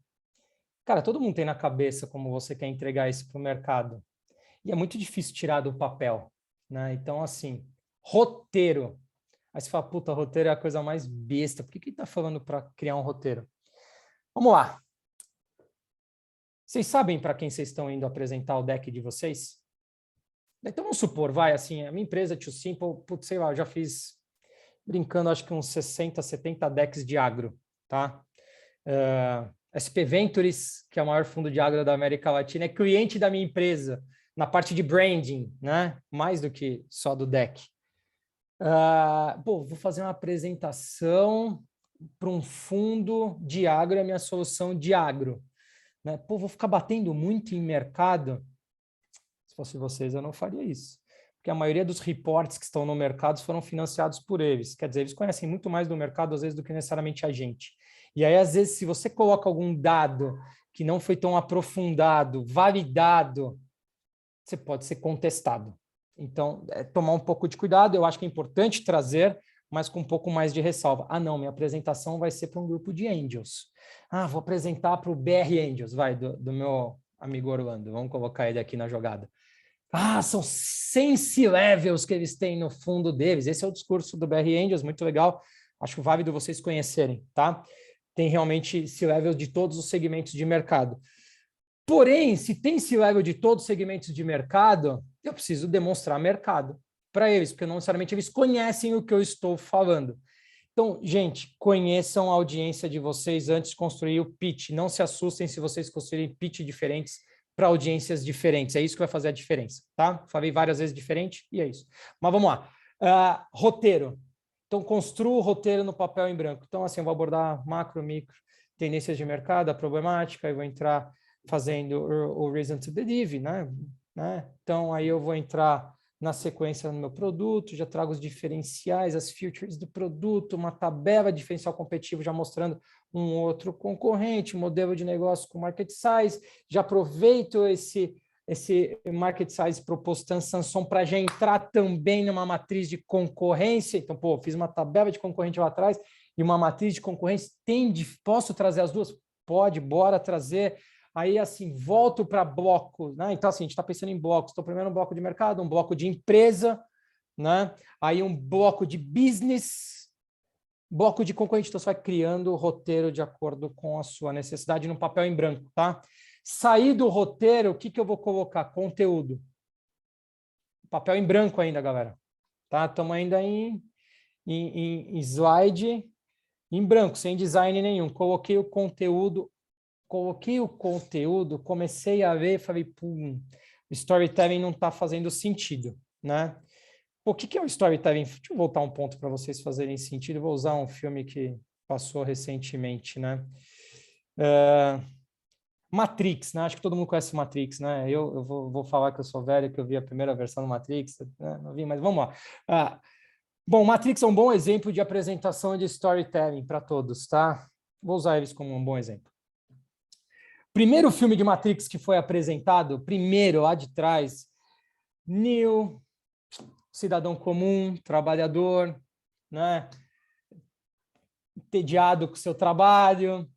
S1: Cara, todo mundo tem na cabeça como você quer entregar isso para o mercado. E é muito difícil tirar do papel, né? Então, assim, roteiro. Aí você fala, puta, roteiro é a coisa mais besta. Por que ele tá falando para criar um roteiro? Vamos lá. Vocês sabem para quem vocês estão indo apresentar o deck de vocês? Então, vamos supor, vai, assim, a minha empresa, Too Simple, putz, sei lá, eu já fiz, brincando, acho que uns 60, 70 decks de agro, tá? SP Ventures, que é o maior fundo de agro da América Latina, é cliente da minha empresa, na parte de branding, né? Mais do que só do deck. Vou fazer uma apresentação para um fundo de agro, é a minha solução de agro. Né? Vou ficar batendo muito em mercado. Se fosse vocês, eu não faria isso. Porque a maioria dos reports que estão no mercado foram financiados por eles. Quer dizer, eles conhecem muito mais do mercado, às vezes, do que necessariamente a gente. E aí, às vezes, se você coloca algum dado que não foi tão aprofundado, validado, você pode ser contestado. Então, tomar um pouco de cuidado. Eu acho que é importante trazer, mas com um pouco mais de ressalva. Não, minha apresentação vai ser para um grupo de angels. Vou apresentar para o BR Angels, do meu amigo Orlando. Vamos colocar ele aqui na jogada. São 100 C-levels que eles têm no fundo deles. Esse é o discurso do BR Angels, muito legal. Acho válido vocês conhecerem, tá? Tem realmente C-level de todos os segmentos de mercado. Porém, se tem C-level de todos os segmentos de mercado, eu preciso demonstrar mercado para eles, porque não necessariamente eles conhecem o que eu estou falando. Então, gente, conheçam a audiência de vocês antes de construir o pitch. Não se assustem se vocês construírem pitch diferentes para audiências diferentes. É isso que vai fazer a diferença, tá? Falei várias vezes diferente e é isso. Mas vamos lá. Roteiro. Então, construa o roteiro no papel em branco. Então, assim, eu vou abordar macro, micro, tendências de mercado, a problemática, eu vou entrar fazendo o reason to believe, né? Então, aí eu vou entrar na sequência no meu produto, já trago os diferenciais, as features do produto, uma tabela diferencial competitivo já mostrando um outro concorrente, modelo de negócio com market size, já aproveito esse market size proposto Samsung para já entrar também numa matriz de concorrência. Então, fiz uma tabela de concorrente lá atrás e uma matriz de concorrência. Posso trazer as duas? Pode, bora trazer. Aí, assim, volto para bloco, né? Então, assim, a gente está pensando em blocos. Estou primeiro um bloco de mercado, um bloco de empresa, né? Aí um bloco de business, bloco de concorrente. Então, você vai criando o roteiro de acordo com a sua necessidade no papel em branco, tá? Sair do roteiro, o que eu vou colocar? Conteúdo. Papel em branco ainda, galera. Tá? Estamos ainda em slide em branco, sem design nenhum. Coloquei o conteúdo, comecei a ver, falei, o storytelling não está fazendo sentido, né? O que é o storytelling? Deixa eu voltar um ponto para vocês fazerem sentido. Vou usar um filme que passou recentemente, né? Matrix, né? Acho que todo mundo conhece Matrix, né? Eu vou falar que eu sou velho, que eu vi a primeira versão do Matrix, né? Não vi, mas vamos lá. Bom, Matrix é um bom exemplo de apresentação de storytelling para todos, tá? Vou usar eles como um bom exemplo. Primeiro filme de Matrix que foi apresentado, primeiro lá de trás, Neo, cidadão comum, trabalhador, né? Entediado com o seu trabalho,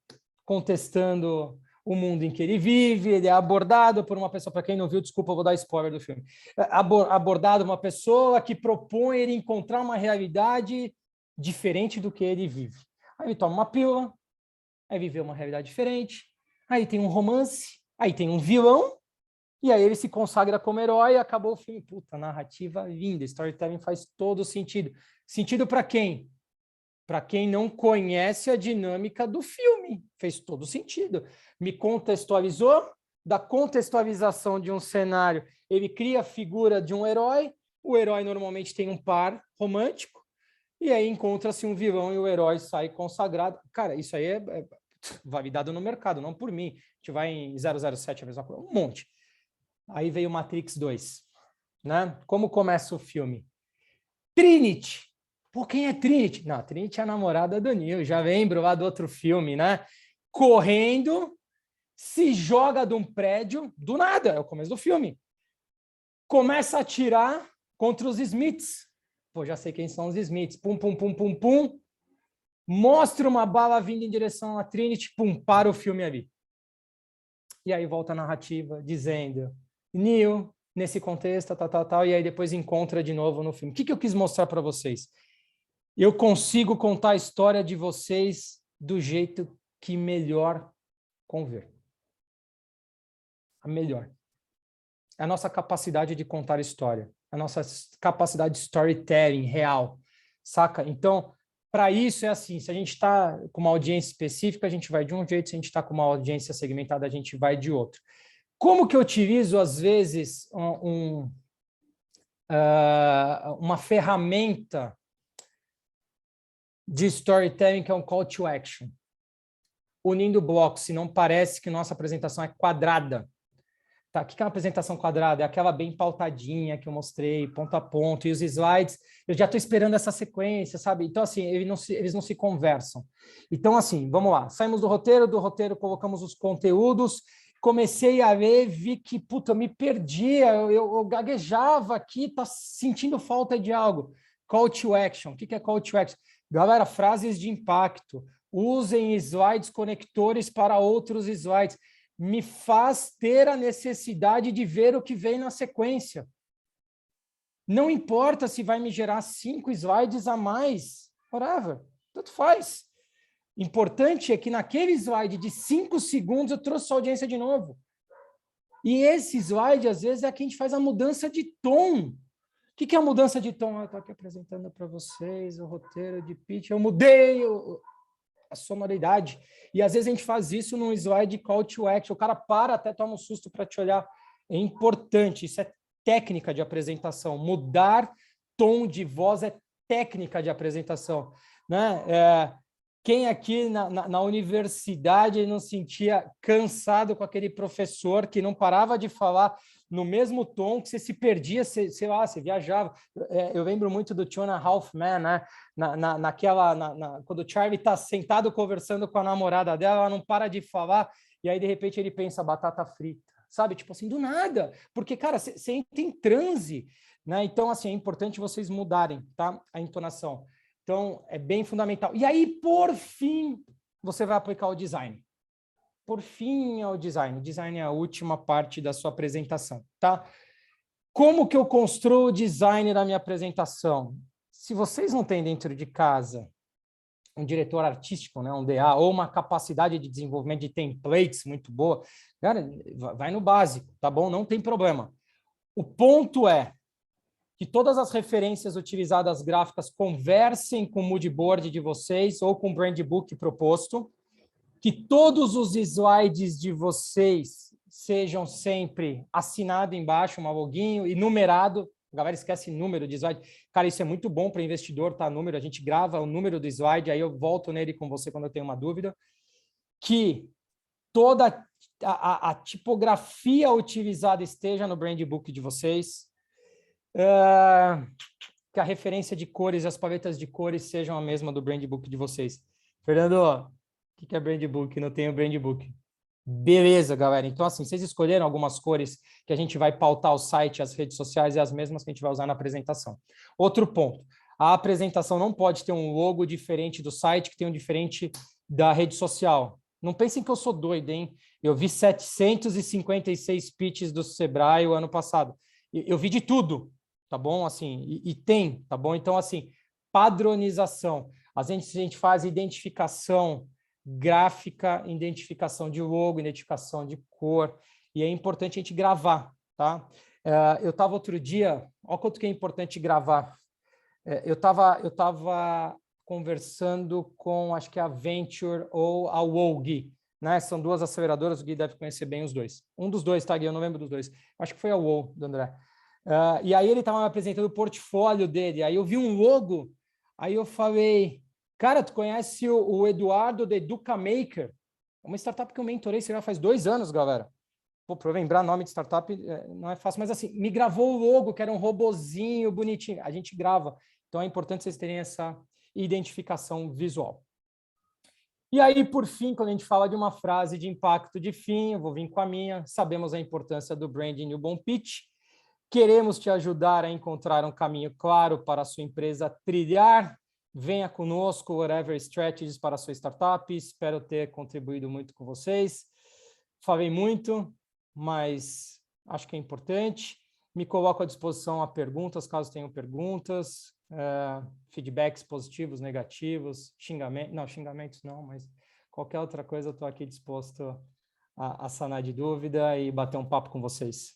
S1: contestando o mundo em que ele vive, ele é abordado por uma pessoa, para quem não viu, desculpa, eu vou dar spoiler do filme, abordado uma pessoa que propõe ele encontrar uma realidade diferente do que ele vive. Aí ele toma uma pílula, aí vive uma realidade diferente, aí tem um romance, aí tem um vilão, e aí ele se consagra como herói e acabou o filme. Puta, narrativa linda, storytelling faz todo sentido. Sentido para quem? Para quem não conhece a dinâmica do filme, fez todo sentido. Me contextualizou, da contextualização de um cenário, ele cria a figura de um herói, o herói normalmente tem um par romântico, e aí encontra-se um vilão e o herói sai consagrado. Cara, isso aí é validado no mercado, não por mim. A gente vai em 007, a mesma coisa, um monte. Aí veio Matrix 2, né? Como começa o filme? Trinity. Pô, quem é Trinity? Não, Trinity é a namorada do Neo, já lembro lá do outro filme, né? Correndo, se joga de um prédio, do nada, é o começo do filme. Começa a atirar contra os Smiths. Pô, já sei quem são os Smiths. Pum, pum, pum, pum, pum. Mostra uma bala vindo em direção a Trinity, pum, para o filme ali. E aí volta a narrativa dizendo, Neo, nesse contexto, tal, e aí depois encontra de novo no filme. O que eu quis mostrar para vocês? Eu consigo contar a história de vocês do jeito que melhor conver. A melhor. É a nossa capacidade de contar história, a nossa capacidade de storytelling real, saca? Então, para isso é assim, se a gente está com uma audiência específica, a gente vai de um jeito, se a gente está com uma audiência segmentada, a gente vai de outro. Como que eu utilizo, às vezes, uma ferramenta de storytelling que é um call to action? Unindo blocos, se não parece que nossa apresentação é quadrada. Tá, o que é uma apresentação quadrada? É aquela bem pautadinha que eu mostrei, ponto a ponto, e os slides, eu já estou esperando essa sequência, sabe? Então, assim, eles não se conversam. Então, assim, vamos lá, saímos do roteiro colocamos os conteúdos, comecei a ler, vi que, puta, eu me perdia, eu gaguejava aqui, tá sentindo falta de algo. Call to action. O que é call to action? Galera, frases de impacto. Usem slides conectores para outros slides. Me faz ter a necessidade de ver o que vem na sequência. Não importa se vai me gerar 5 slides a mais, whatever, tanto faz. Importante é que naquele slide de 5 segundos eu trouxe a audiência de novo. E esse slide, às vezes, é que a gente faz a mudança de tom. O que é a mudança de tom? Eu estou aqui apresentando para vocês o roteiro de pitch, eu mudei a sonoridade. E às vezes a gente faz isso num slide call to action. O cara para, até toma um susto para te olhar. É importante, isso é técnica de apresentação. Mudar tom de voz é técnica de apresentação. Né? Quem aqui na universidade não sentia cansado com aquele professor que não parava de falar no mesmo tom, que você se perdia, sei lá, você viajava. Eu lembro muito do Two and a Half Men, né? Quando o Charlie está sentado conversando com a namorada dela, ela não para de falar, e aí, de repente, ele pensa batata frita, sabe? Tipo assim, do nada. Porque, cara, você entra em transe, né? Então, assim, é importante vocês mudarem, tá? A entonação. Então, é bem fundamental. E aí, por fim, você vai aplicar o design. Por fim, é o design. O design é a última parte da sua apresentação, tá? Como que eu construo o design da minha apresentação? Se vocês não têm dentro de casa um diretor artístico, né, um DA, ou uma capacidade de desenvolvimento de templates muito boa, cara, vai no básico, tá bom? Não tem problema. O ponto é que todas as referências utilizadas gráficas conversem com o mood board de vocês ou com o brand book proposto, que todos os slides de vocês sejam sempre assinados embaixo, um loginho e numerado. A galera esquece número de slide. Cara, isso é muito bom para investidor, tá? Número, a gente grava o número do slide, aí eu volto nele com você quando eu tenho uma dúvida. Que toda a tipografia utilizada esteja no brand book de vocês. Que a referência de cores, as paletas de cores sejam a mesma do brand book de vocês. Fernando, o que é brand book? Não tem o brand book. Beleza, galera. Então, assim, vocês escolheram algumas cores que a gente vai pautar o site, as redes sociais e as mesmas que a gente vai usar na apresentação. Outro ponto. A apresentação não pode ter um logo diferente do site, que tem um diferente da rede social. Não pensem que eu sou doido, hein? Eu vi 756 pitches do Sebrae o ano passado. Eu vi de tudo, tá bom? Assim, e tem, tá bom? Então, assim, padronização. A gente faz identificação gráfica, identificação de logo, identificação de cor, e é importante a gente gravar, tá? Eu estava outro dia, olha quanto que é importante gravar. Eu estava conversando com, acho que a Venture ou a WOG, né? São duas aceleradoras, o Gui deve conhecer bem os dois. Um dos dois, tá, Gui? Eu não lembro dos dois. Acho que foi a WOG, do André. E aí ele estava me apresentando o portfólio dele, aí eu vi um logo, Aí eu falei, cara, tu conhece o Eduardo da Educa Maker? É uma startup que eu mentorei, já faz 2 anos, galera. Pô, para eu lembrar nome de startup não é fácil, mas assim, me gravou o logo, que era um robozinho bonitinho. A gente grava. Então é importante vocês terem essa identificação visual. E aí, por fim, quando a gente fala de uma frase de impacto de fim, eu vou vir com a minha, sabemos a importância do branding e o bom pitch. Queremos te ajudar a encontrar um caminho claro para a sua empresa trilhar. Venha conosco, whatever strategies para a sua startup. Espero ter contribuído muito com vocês. Falei muito, mas acho que é importante. Me coloco à disposição a perguntas, caso tenham perguntas, feedbacks positivos, negativos, xingamentos não, mas qualquer outra coisa eu estou aqui disposto a sanar de dúvida e bater um papo com vocês.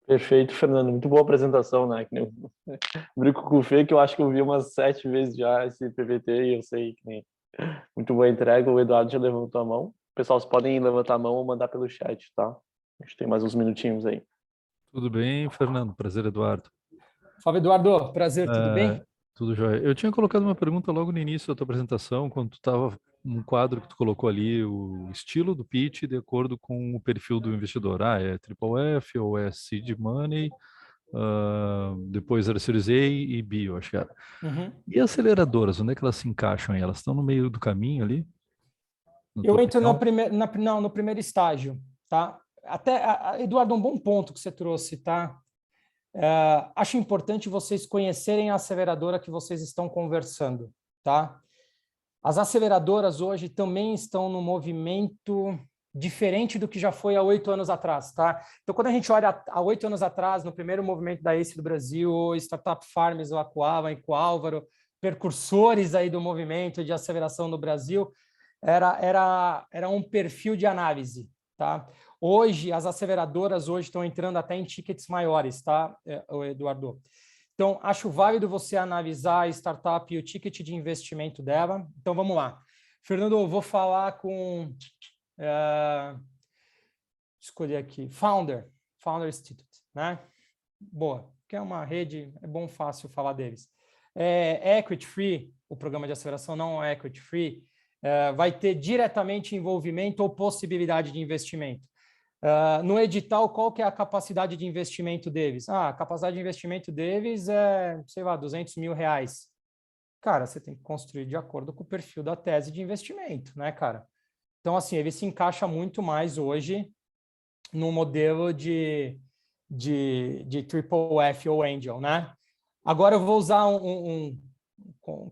S2: Perfeito, Fernando. Muito boa apresentação, né? Que nem eu brinco com o Fê, que eu acho que eu vi umas 7 vezes já esse PPT e eu sei que nem... Muito boa entrega. O Eduardo já levantou a mão. Pessoal, vocês podem levantar a mão ou mandar pelo chat, tá? A gente tem mais uns minutinhos aí.
S3: Tudo bem, Fernando? Prazer, Eduardo.
S1: Fala, Eduardo. Prazer, tudo bem?
S3: Tudo jóia. Eu tinha colocado uma pergunta logo no início da tua apresentação, quando tu estava um quadro que tu colocou ali, o estilo do pitch de acordo com o perfil do investidor. É Triple F ou é Seed Money, depois era Series A e B, eu acho que era.
S1: Uhum.
S3: E aceleradoras, onde é que elas se encaixam aí? Elas estão no meio do caminho ali?
S1: Eu entro no primeiro estágio, tá? Até, Eduardo, um bom ponto que você trouxe, tá? Acho importante vocês conhecerem a aceleradora que vocês estão conversando, tá? As aceleradoras hoje também estão no movimento diferente do que já foi há 8 anos atrás, tá? Então, quando a gente olha há 8 anos atrás, no primeiro movimento da ACE do Brasil, Startup Farms, o Acuava, o Álvaro, precursores aí do movimento de aceleração no Brasil, era um perfil de análise, tá? Hoje, as aceleradoras hoje estão entrando até em tickets maiores, tá, Eduardo? Então, acho válido você analisar a startup e o ticket de investimento dela. Então, vamos lá. Fernando, eu vou falar com... escolher aqui. Founder Institute, né? Boa, que é uma rede, é bom, fácil falar deles. Equity Free, o programa de aceleração não é Equity Free, vai ter diretamente envolvimento ou possibilidade de investimento. No edital, qual que é a capacidade de investimento deles? A capacidade de investimento deles é, sei lá, R$200 mil. Cara, você tem que construir de acordo com o perfil da tese de investimento, né, cara? Então, assim, ele se encaixa muito mais hoje no modelo de Triple F ou Angel, né? Agora eu vou usar um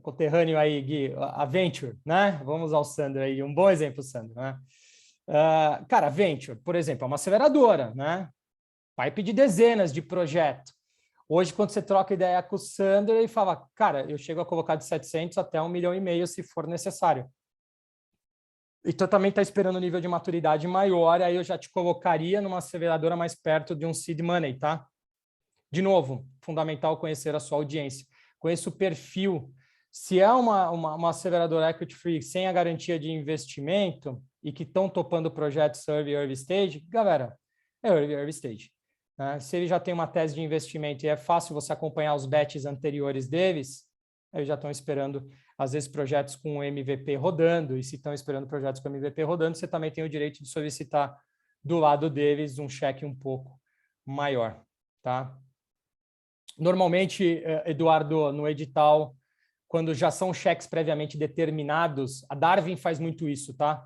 S1: conterrâneo aí, Gui, a Venture, né? Vamos usar o Sandro aí, um bom exemplo, Sandro, né? Cara, Venture, por exemplo, é uma aceleradora, né? Pipe de dezenas de projetos. Hoje, quando você troca ideia com o Sandro, ele fala, cara, eu chego a colocar de 700 até 1,5 milhão se for necessário. Então, também está esperando um nível de maturidade maior, aí eu já te colocaria numa aceleradora mais perto de um seed money, tá? De novo, fundamental conhecer a sua audiência. Conheça o perfil. Se é uma aceleradora equity free sem a garantia de investimento e que estão topando projetos early stage, galera, é early stage. Né? Se ele já tem uma tese de investimento e é fácil você acompanhar os batches anteriores deles, eles já estão esperando, às vezes, projetos com MVP rodando, e se estão esperando projetos com MVP rodando, você também tem o direito de solicitar do lado deles um cheque um pouco maior, tá? Normalmente, Eduardo, no edital, quando já são cheques previamente determinados, a Darwin faz muito isso, tá?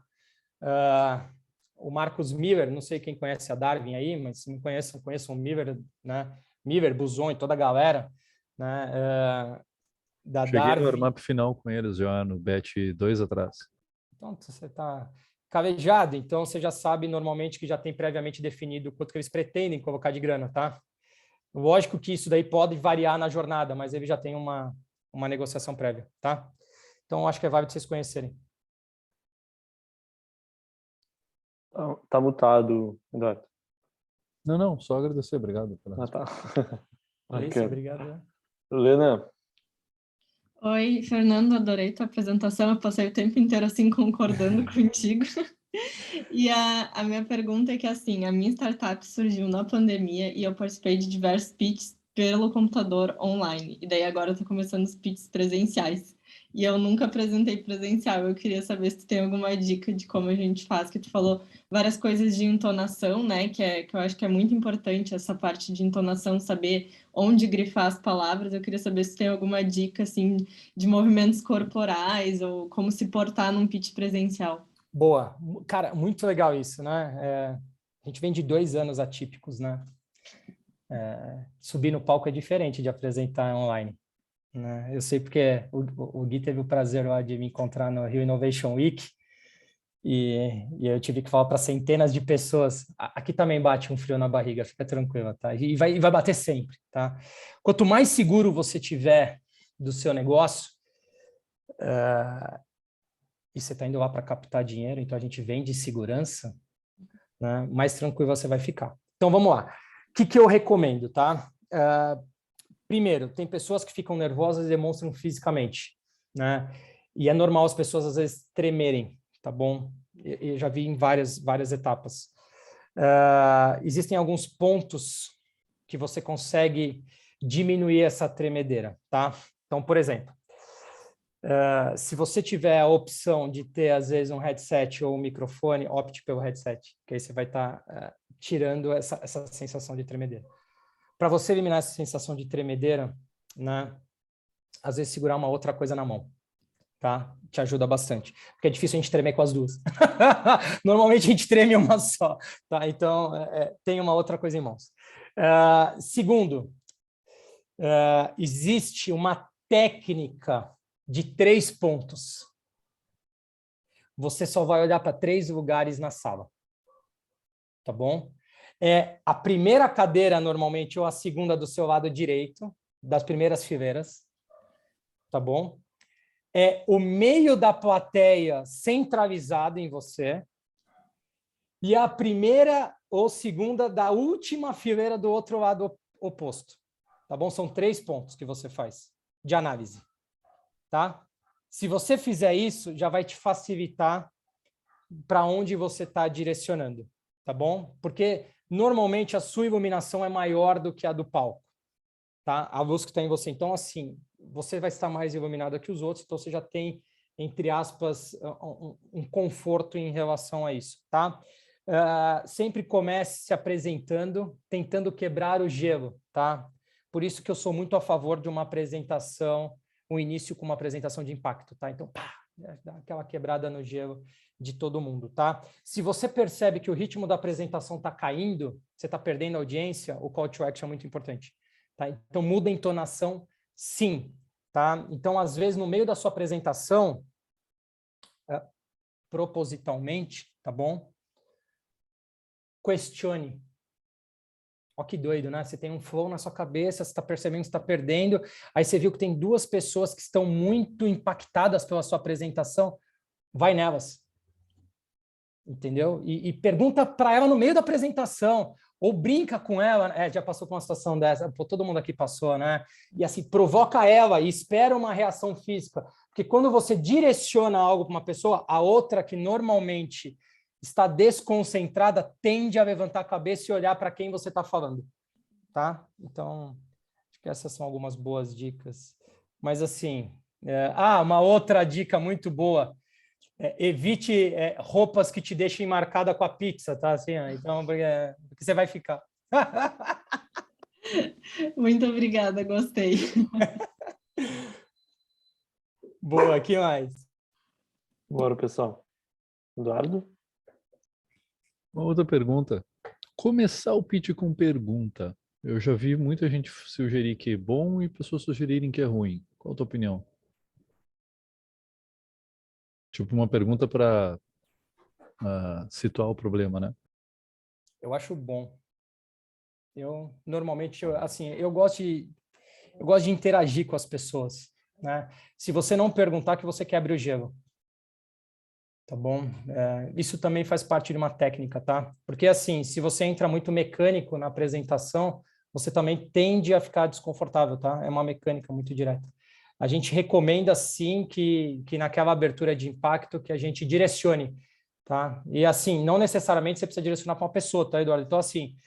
S1: O Marcos Miller, não sei quem conhece a Darwin aí, mas se não conheçam o Miller, né? Miller, Buzon e toda a galera, né? Da
S3: Cheguei
S1: Darwin.
S3: no warm-up final com eles já no batch 2 atrás.
S1: Então, você está calejado, então você já sabe normalmente que já tem previamente definido quanto que eles pretendem colocar de grana, tá? Lógico que isso daí pode variar na jornada, mas ele já tem uma negociação prévia, tá? Então, acho que é válido vocês conhecerem.
S2: Tá mutado, Eduardo.
S3: Não, só agradecer, obrigado.
S2: Tá.
S1: Isso, obrigado.
S2: Lena.
S4: Oi, Fernando, adorei tua apresentação, eu passei o tempo inteiro assim concordando contigo. E a minha pergunta é que assim, a minha startup surgiu na pandemia e eu participei de diversos pelo computador online. E daí agora eu tô começando os pitches presenciais. E eu nunca apresentei presencial. Eu queria saber se tu tem alguma dica de como a gente faz, que tu falou várias coisas de entonação, né? Que eu acho que é muito importante essa parte de entonação, saber onde grifar as palavras. Eu queria saber se tem alguma dica, assim, de movimentos corporais ou como se portar num pitch presencial.
S1: Boa. Cara, muito legal isso, né? A gente vem de 2 anos atípicos, né? Subir no palco é diferente de apresentar online, né? Eu sei porque o Gui teve o prazer lá de me encontrar no Rio Innovation Week e eu tive que falar para centenas de pessoas. Aqui também bate um frio na barriga, fica tranquila, tá? E vai bater sempre, tá? Quanto mais seguro você tiver do seu negócio, e você está indo lá para captar dinheiro, então a gente vende segurança, né? Mais tranquilo você vai ficar. Então vamos lá. O que eu recomendo, tá? Primeiro, tem pessoas que ficam nervosas e demonstram fisicamente, né? E é normal as pessoas às vezes tremerem, tá bom? Eu já vi em várias etapas. Existem alguns pontos que você consegue diminuir essa tremedeira, tá? Então, por exemplo, se você tiver a opção de ter, às vezes, um headset ou um microfone, opte pelo headset, que aí você vai estar tirando essa sensação de tremedeira. Para você eliminar essa sensação de tremedeira, né, às vezes segurar uma outra coisa na mão, tá? Te ajuda bastante. Porque é difícil a gente tremer com as duas. Normalmente a gente treme uma só, tá? Então, tem uma outra coisa em mãos. Segundo, existe uma técnica de 3 pontos. Você só vai olhar para 3 lugares na sala, tá bom? A primeira cadeira, normalmente, ou a segunda do seu lado direito, das primeiras fileiras, tá bom? O meio da plateia centralizado em você e a primeira ou segunda da última fileira do outro lado oposto, tá bom? São 3 pontos que você faz de análise, tá? Se você fizer isso, já vai te facilitar para onde você está direcionando, tá bom? Porque normalmente a sua iluminação é maior do que a do palco, tá? A luz que está em você. Então, assim, você vai estar mais iluminado que os outros, então você já tem, entre aspas, um conforto em relação a isso, tá? Sempre comece se apresentando, tentando quebrar o gelo, tá? Por isso que eu sou muito a favor de uma apresentação, um início com uma apresentação de impacto, tá? Então, pá, dá aquela quebrada no gelo de todo mundo, tá? Se você percebe que o ritmo da apresentação está caindo, você está perdendo a audiência, o call to action é muito importante, tá? Então, muda a entonação, sim, tá? Então, às vezes, no meio da sua apresentação, propositalmente, tá bom? Questione. Ó, que doido, né? Você tem um flow na sua cabeça, você está percebendo que você está perdendo, aí você viu que tem 2 pessoas que estão muito impactadas pela sua apresentação, vai nelas. Entendeu? E pergunta para ela no meio da apresentação, ou brinca com ela, já passou por uma situação dessa, pô, todo mundo aqui passou, né? E assim, provoca ela e espera uma reação física, porque quando você direciona algo para uma pessoa, a outra que normalmente está desconcentrada tende a levantar a cabeça e olhar para quem você está falando, tá? Então, acho que essas são algumas boas dicas. Mas assim, uma outra dica muito boa, evite roupas que te deixem marcada com a pizza, tá? Assim, então, porque você vai ficar.
S4: Muito obrigada, gostei.
S1: Boa, que mais?
S2: Bora, pessoal. Eduardo?
S3: Uma outra pergunta. Começar o pitch com pergunta. Eu já vi muita gente sugerir que é bom e pessoas sugerirem que é ruim. Qual a tua opinião? Tipo uma pergunta para situar o problema, né?
S1: Eu acho bom. Eu normalmente, assim, eu gosto de interagir com as pessoas, né? Se você não perguntar, que você quebre o gelo. Tá bom? Isso também faz parte de uma técnica, tá? Porque, assim, se você entra muito mecânico na apresentação, você também tende a ficar desconfortável, tá? É uma mecânica muito direta. A gente recomenda, sim, que naquela abertura de impacto que a gente direcione, tá? E, assim, não necessariamente você precisa direcionar para uma pessoa, tá, Eduardo? Então, assim,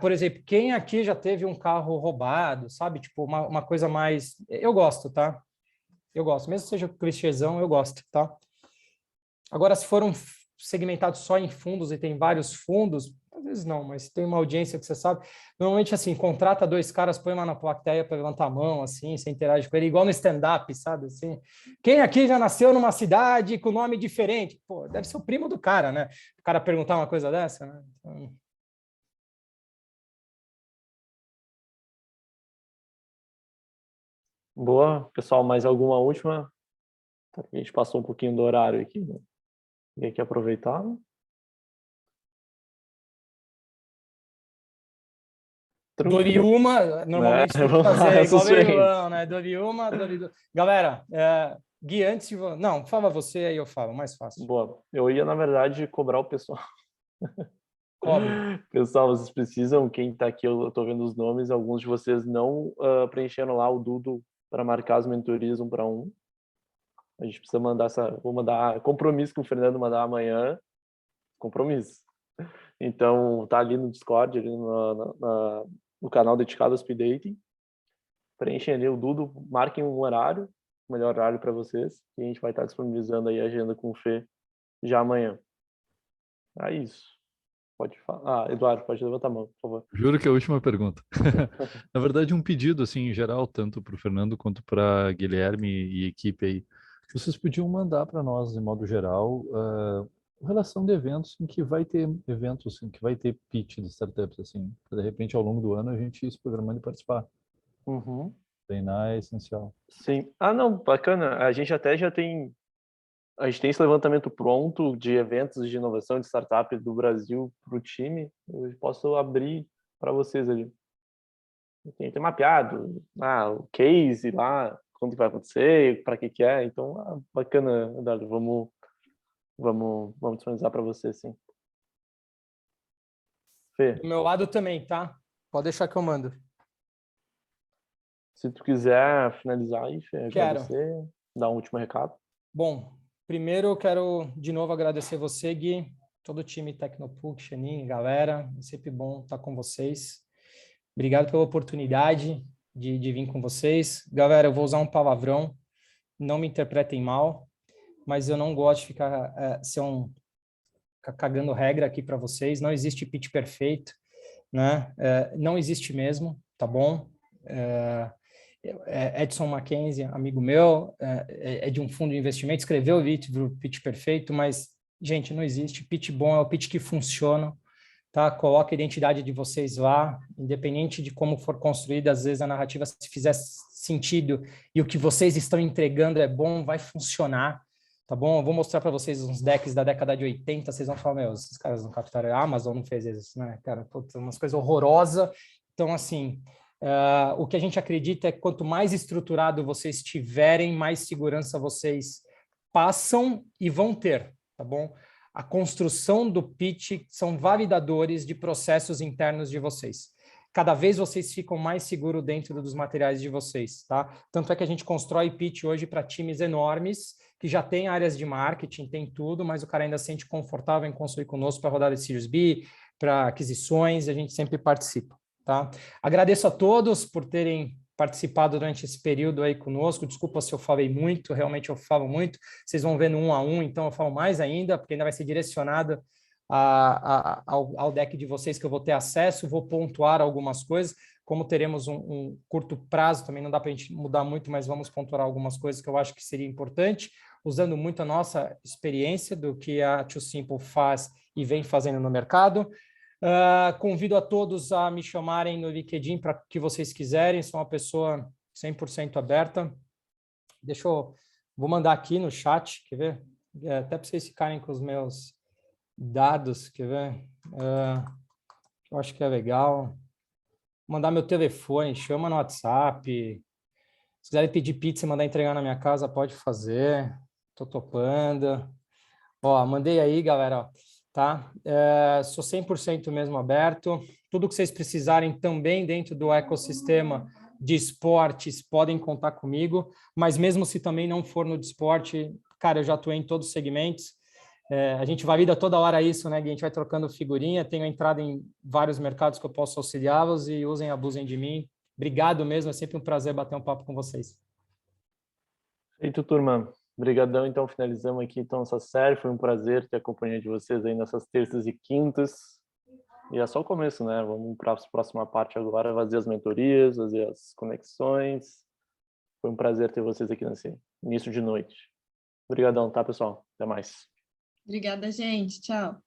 S1: Por exemplo, quem aqui já teve um carro roubado, sabe? Tipo, uma coisa mais... Eu gosto, tá? Eu gosto. Mesmo que seja clichêzão, eu gosto, tá? Agora, se for um segmentado só em fundos e tem vários fundos, às vezes não, mas tem uma audiência que você sabe. Normalmente, assim, contrata 2 caras, põe lá na plateia para levantar a mão, assim, você interage com ele, igual no stand-up, sabe? Assim, quem aqui já nasceu numa cidade com nome diferente? Pô, deve ser o primo do cara, né? O cara perguntar uma coisa dessa, né? Então...
S2: Boa. Pessoal, mais alguma última? A gente passou um pouquinho do horário aqui, né? Ninguém quer aproveitar, né?
S1: Dou-lhe
S2: Tranquilo.
S1: uma, normalmente tem que
S2: Vamos lá,
S1: fazer igual
S2: raciocínio.
S1: leilão, né? Dou-lhe uma, dou-lhe duas. Galera, Gui, antes de... Não, fala você, aí eu falo, mais fácil.
S2: Boa. Eu ia, na verdade, cobrar o pessoal.
S1: Cobre.
S2: Pessoal, vocês precisam, quem está aqui, eu estou vendo os nomes, alguns de vocês não preencheram lá o Doodle para marcar as mentorias 1 para 1. A gente precisa mandar vou mandar compromisso com o Fernando, mandar amanhã. Compromisso. Então, tá ali no Discord, ali no canal dedicado ao Speed Dating. Preenchem ali o Doodle, marquem um horário, o melhor horário para vocês, e a gente vai estar disponibilizando aí a agenda com o Fê já amanhã. É isso. Pode falar. Eduardo, pode levantar a mão, por favor.
S3: Juro que é a última pergunta. Na verdade, um pedido, assim, em geral, tanto para o Fernando quanto para Guilherme e equipe aí. Vocês podiam mandar para nós, de modo geral, relação de eventos em que vai ter eventos, em que vai ter pitch de startups, assim. De repente, ao longo do ano, a gente ir se programando e participar.
S2: Uhum.
S3: Treinar é essencial.
S2: Sim. Não, bacana. A gente até já tem... A gente tem esse levantamento pronto de eventos de inovação de startup do Brasil para o time. Eu posso abrir para vocês ali. Tem mapeado o case lá, quando vai acontecer, para que é. Então, bacana, Eduardo. Vamos disponibilizar para você, sim. Fê,
S1: Do meu lado também, tá? Pode deixar que eu mando.
S2: se tu quiser finalizar aí, Fê,
S1: Quero.
S2: agradecer, dar um último recado.
S1: Bom, primeiro eu quero de novo agradecer você, Gui, todo o time Tecnopuc, Xenin, galera. É sempre bom estar com vocês. Obrigado pela oportunidade de vir com vocês. Galera, eu vou usar um palavrão, não me interpretem mal, mas eu não gosto de ficar cagando regra aqui para vocês. Não existe pitch perfeito, né? Não existe mesmo, tá bom? Edson Mackenzie, amigo meu, é de um fundo de investimento, escreveu o pitch perfeito, mas, gente, não existe. Pitch bom é o pitch que funciona, tá? Coloca a identidade de vocês lá, independente de como for construída, às vezes a narrativa, se fizer sentido e o que vocês estão entregando é bom, vai funcionar, tá bom? Eu vou mostrar para vocês uns decks da década de 80, vocês vão falar, meu, esses caras não captaram, a Amazon não fez isso, né? Cara, putz, umas coisas horrorosas. Então, assim, o que a gente acredita é que quanto mais estruturado vocês tiverem, mais segurança vocês passam e vão ter, tá bom? A construção do pitch são validadores de processos internos de vocês. Cada vez vocês ficam mais seguros dentro dos materiais de vocês, tá? Tanto é que a gente constrói pitch hoje para times enormes, que já tem áreas de marketing, tem tudo, mas o cara ainda se sente confortável em construir conosco para rodar de Series B, para aquisições, a gente sempre participa, tá? Agradeço a todos por terem participado durante esse período aí conosco. Desculpa se eu falei muito, realmente eu falo muito. Vocês vão ver no 1 a 1, então eu falo mais ainda, porque ainda vai ser direcionado ao deck de vocês que eu vou ter acesso. Vou pontuar algumas coisas, como teremos um curto prazo, também não dá para a gente mudar muito, mas vamos pontuar algumas coisas que eu acho que seria importante, usando muito a nossa experiência do que a Too Simple faz e vem fazendo no mercado. Convido a todos a me chamarem no LinkedIn para que vocês quiserem, sou uma pessoa 100% aberta. Vou mandar aqui no chat, quer ver? Até para vocês ficarem com os meus dados, quer ver? Eu acho que é legal. Vou mandar meu telefone, chama no WhatsApp. Se quiserem pedir pizza e mandar entregar na minha casa, pode fazer. Estou topando. Ó, mandei aí, galera, ó. Tá? Sou 100% mesmo aberto. Tudo que vocês precisarem também dentro do ecossistema de esportes, podem contar comigo, mas mesmo se também não for no de esporte, cara, eu já atuei em todos os segmentos. A gente valida toda hora isso, né, Gui? A gente vai trocando figurinha, tenho entrado em vários mercados que eu posso auxiliá-los e usem, abusem de mim. Obrigado mesmo, é sempre um prazer bater um papo com vocês.
S2: Feito, turma. Obrigadão, então finalizamos aqui então essa série, foi um prazer ter a companhia de vocês aí nessas terças e quintas. E é só o começo, né? Vamos para a próxima parte agora, fazer as mentorias, fazer as conexões. Foi um prazer ter vocês aqui nesse início de noite. Obrigadão, tá, pessoal? Até mais.
S4: Obrigada, gente. Tchau.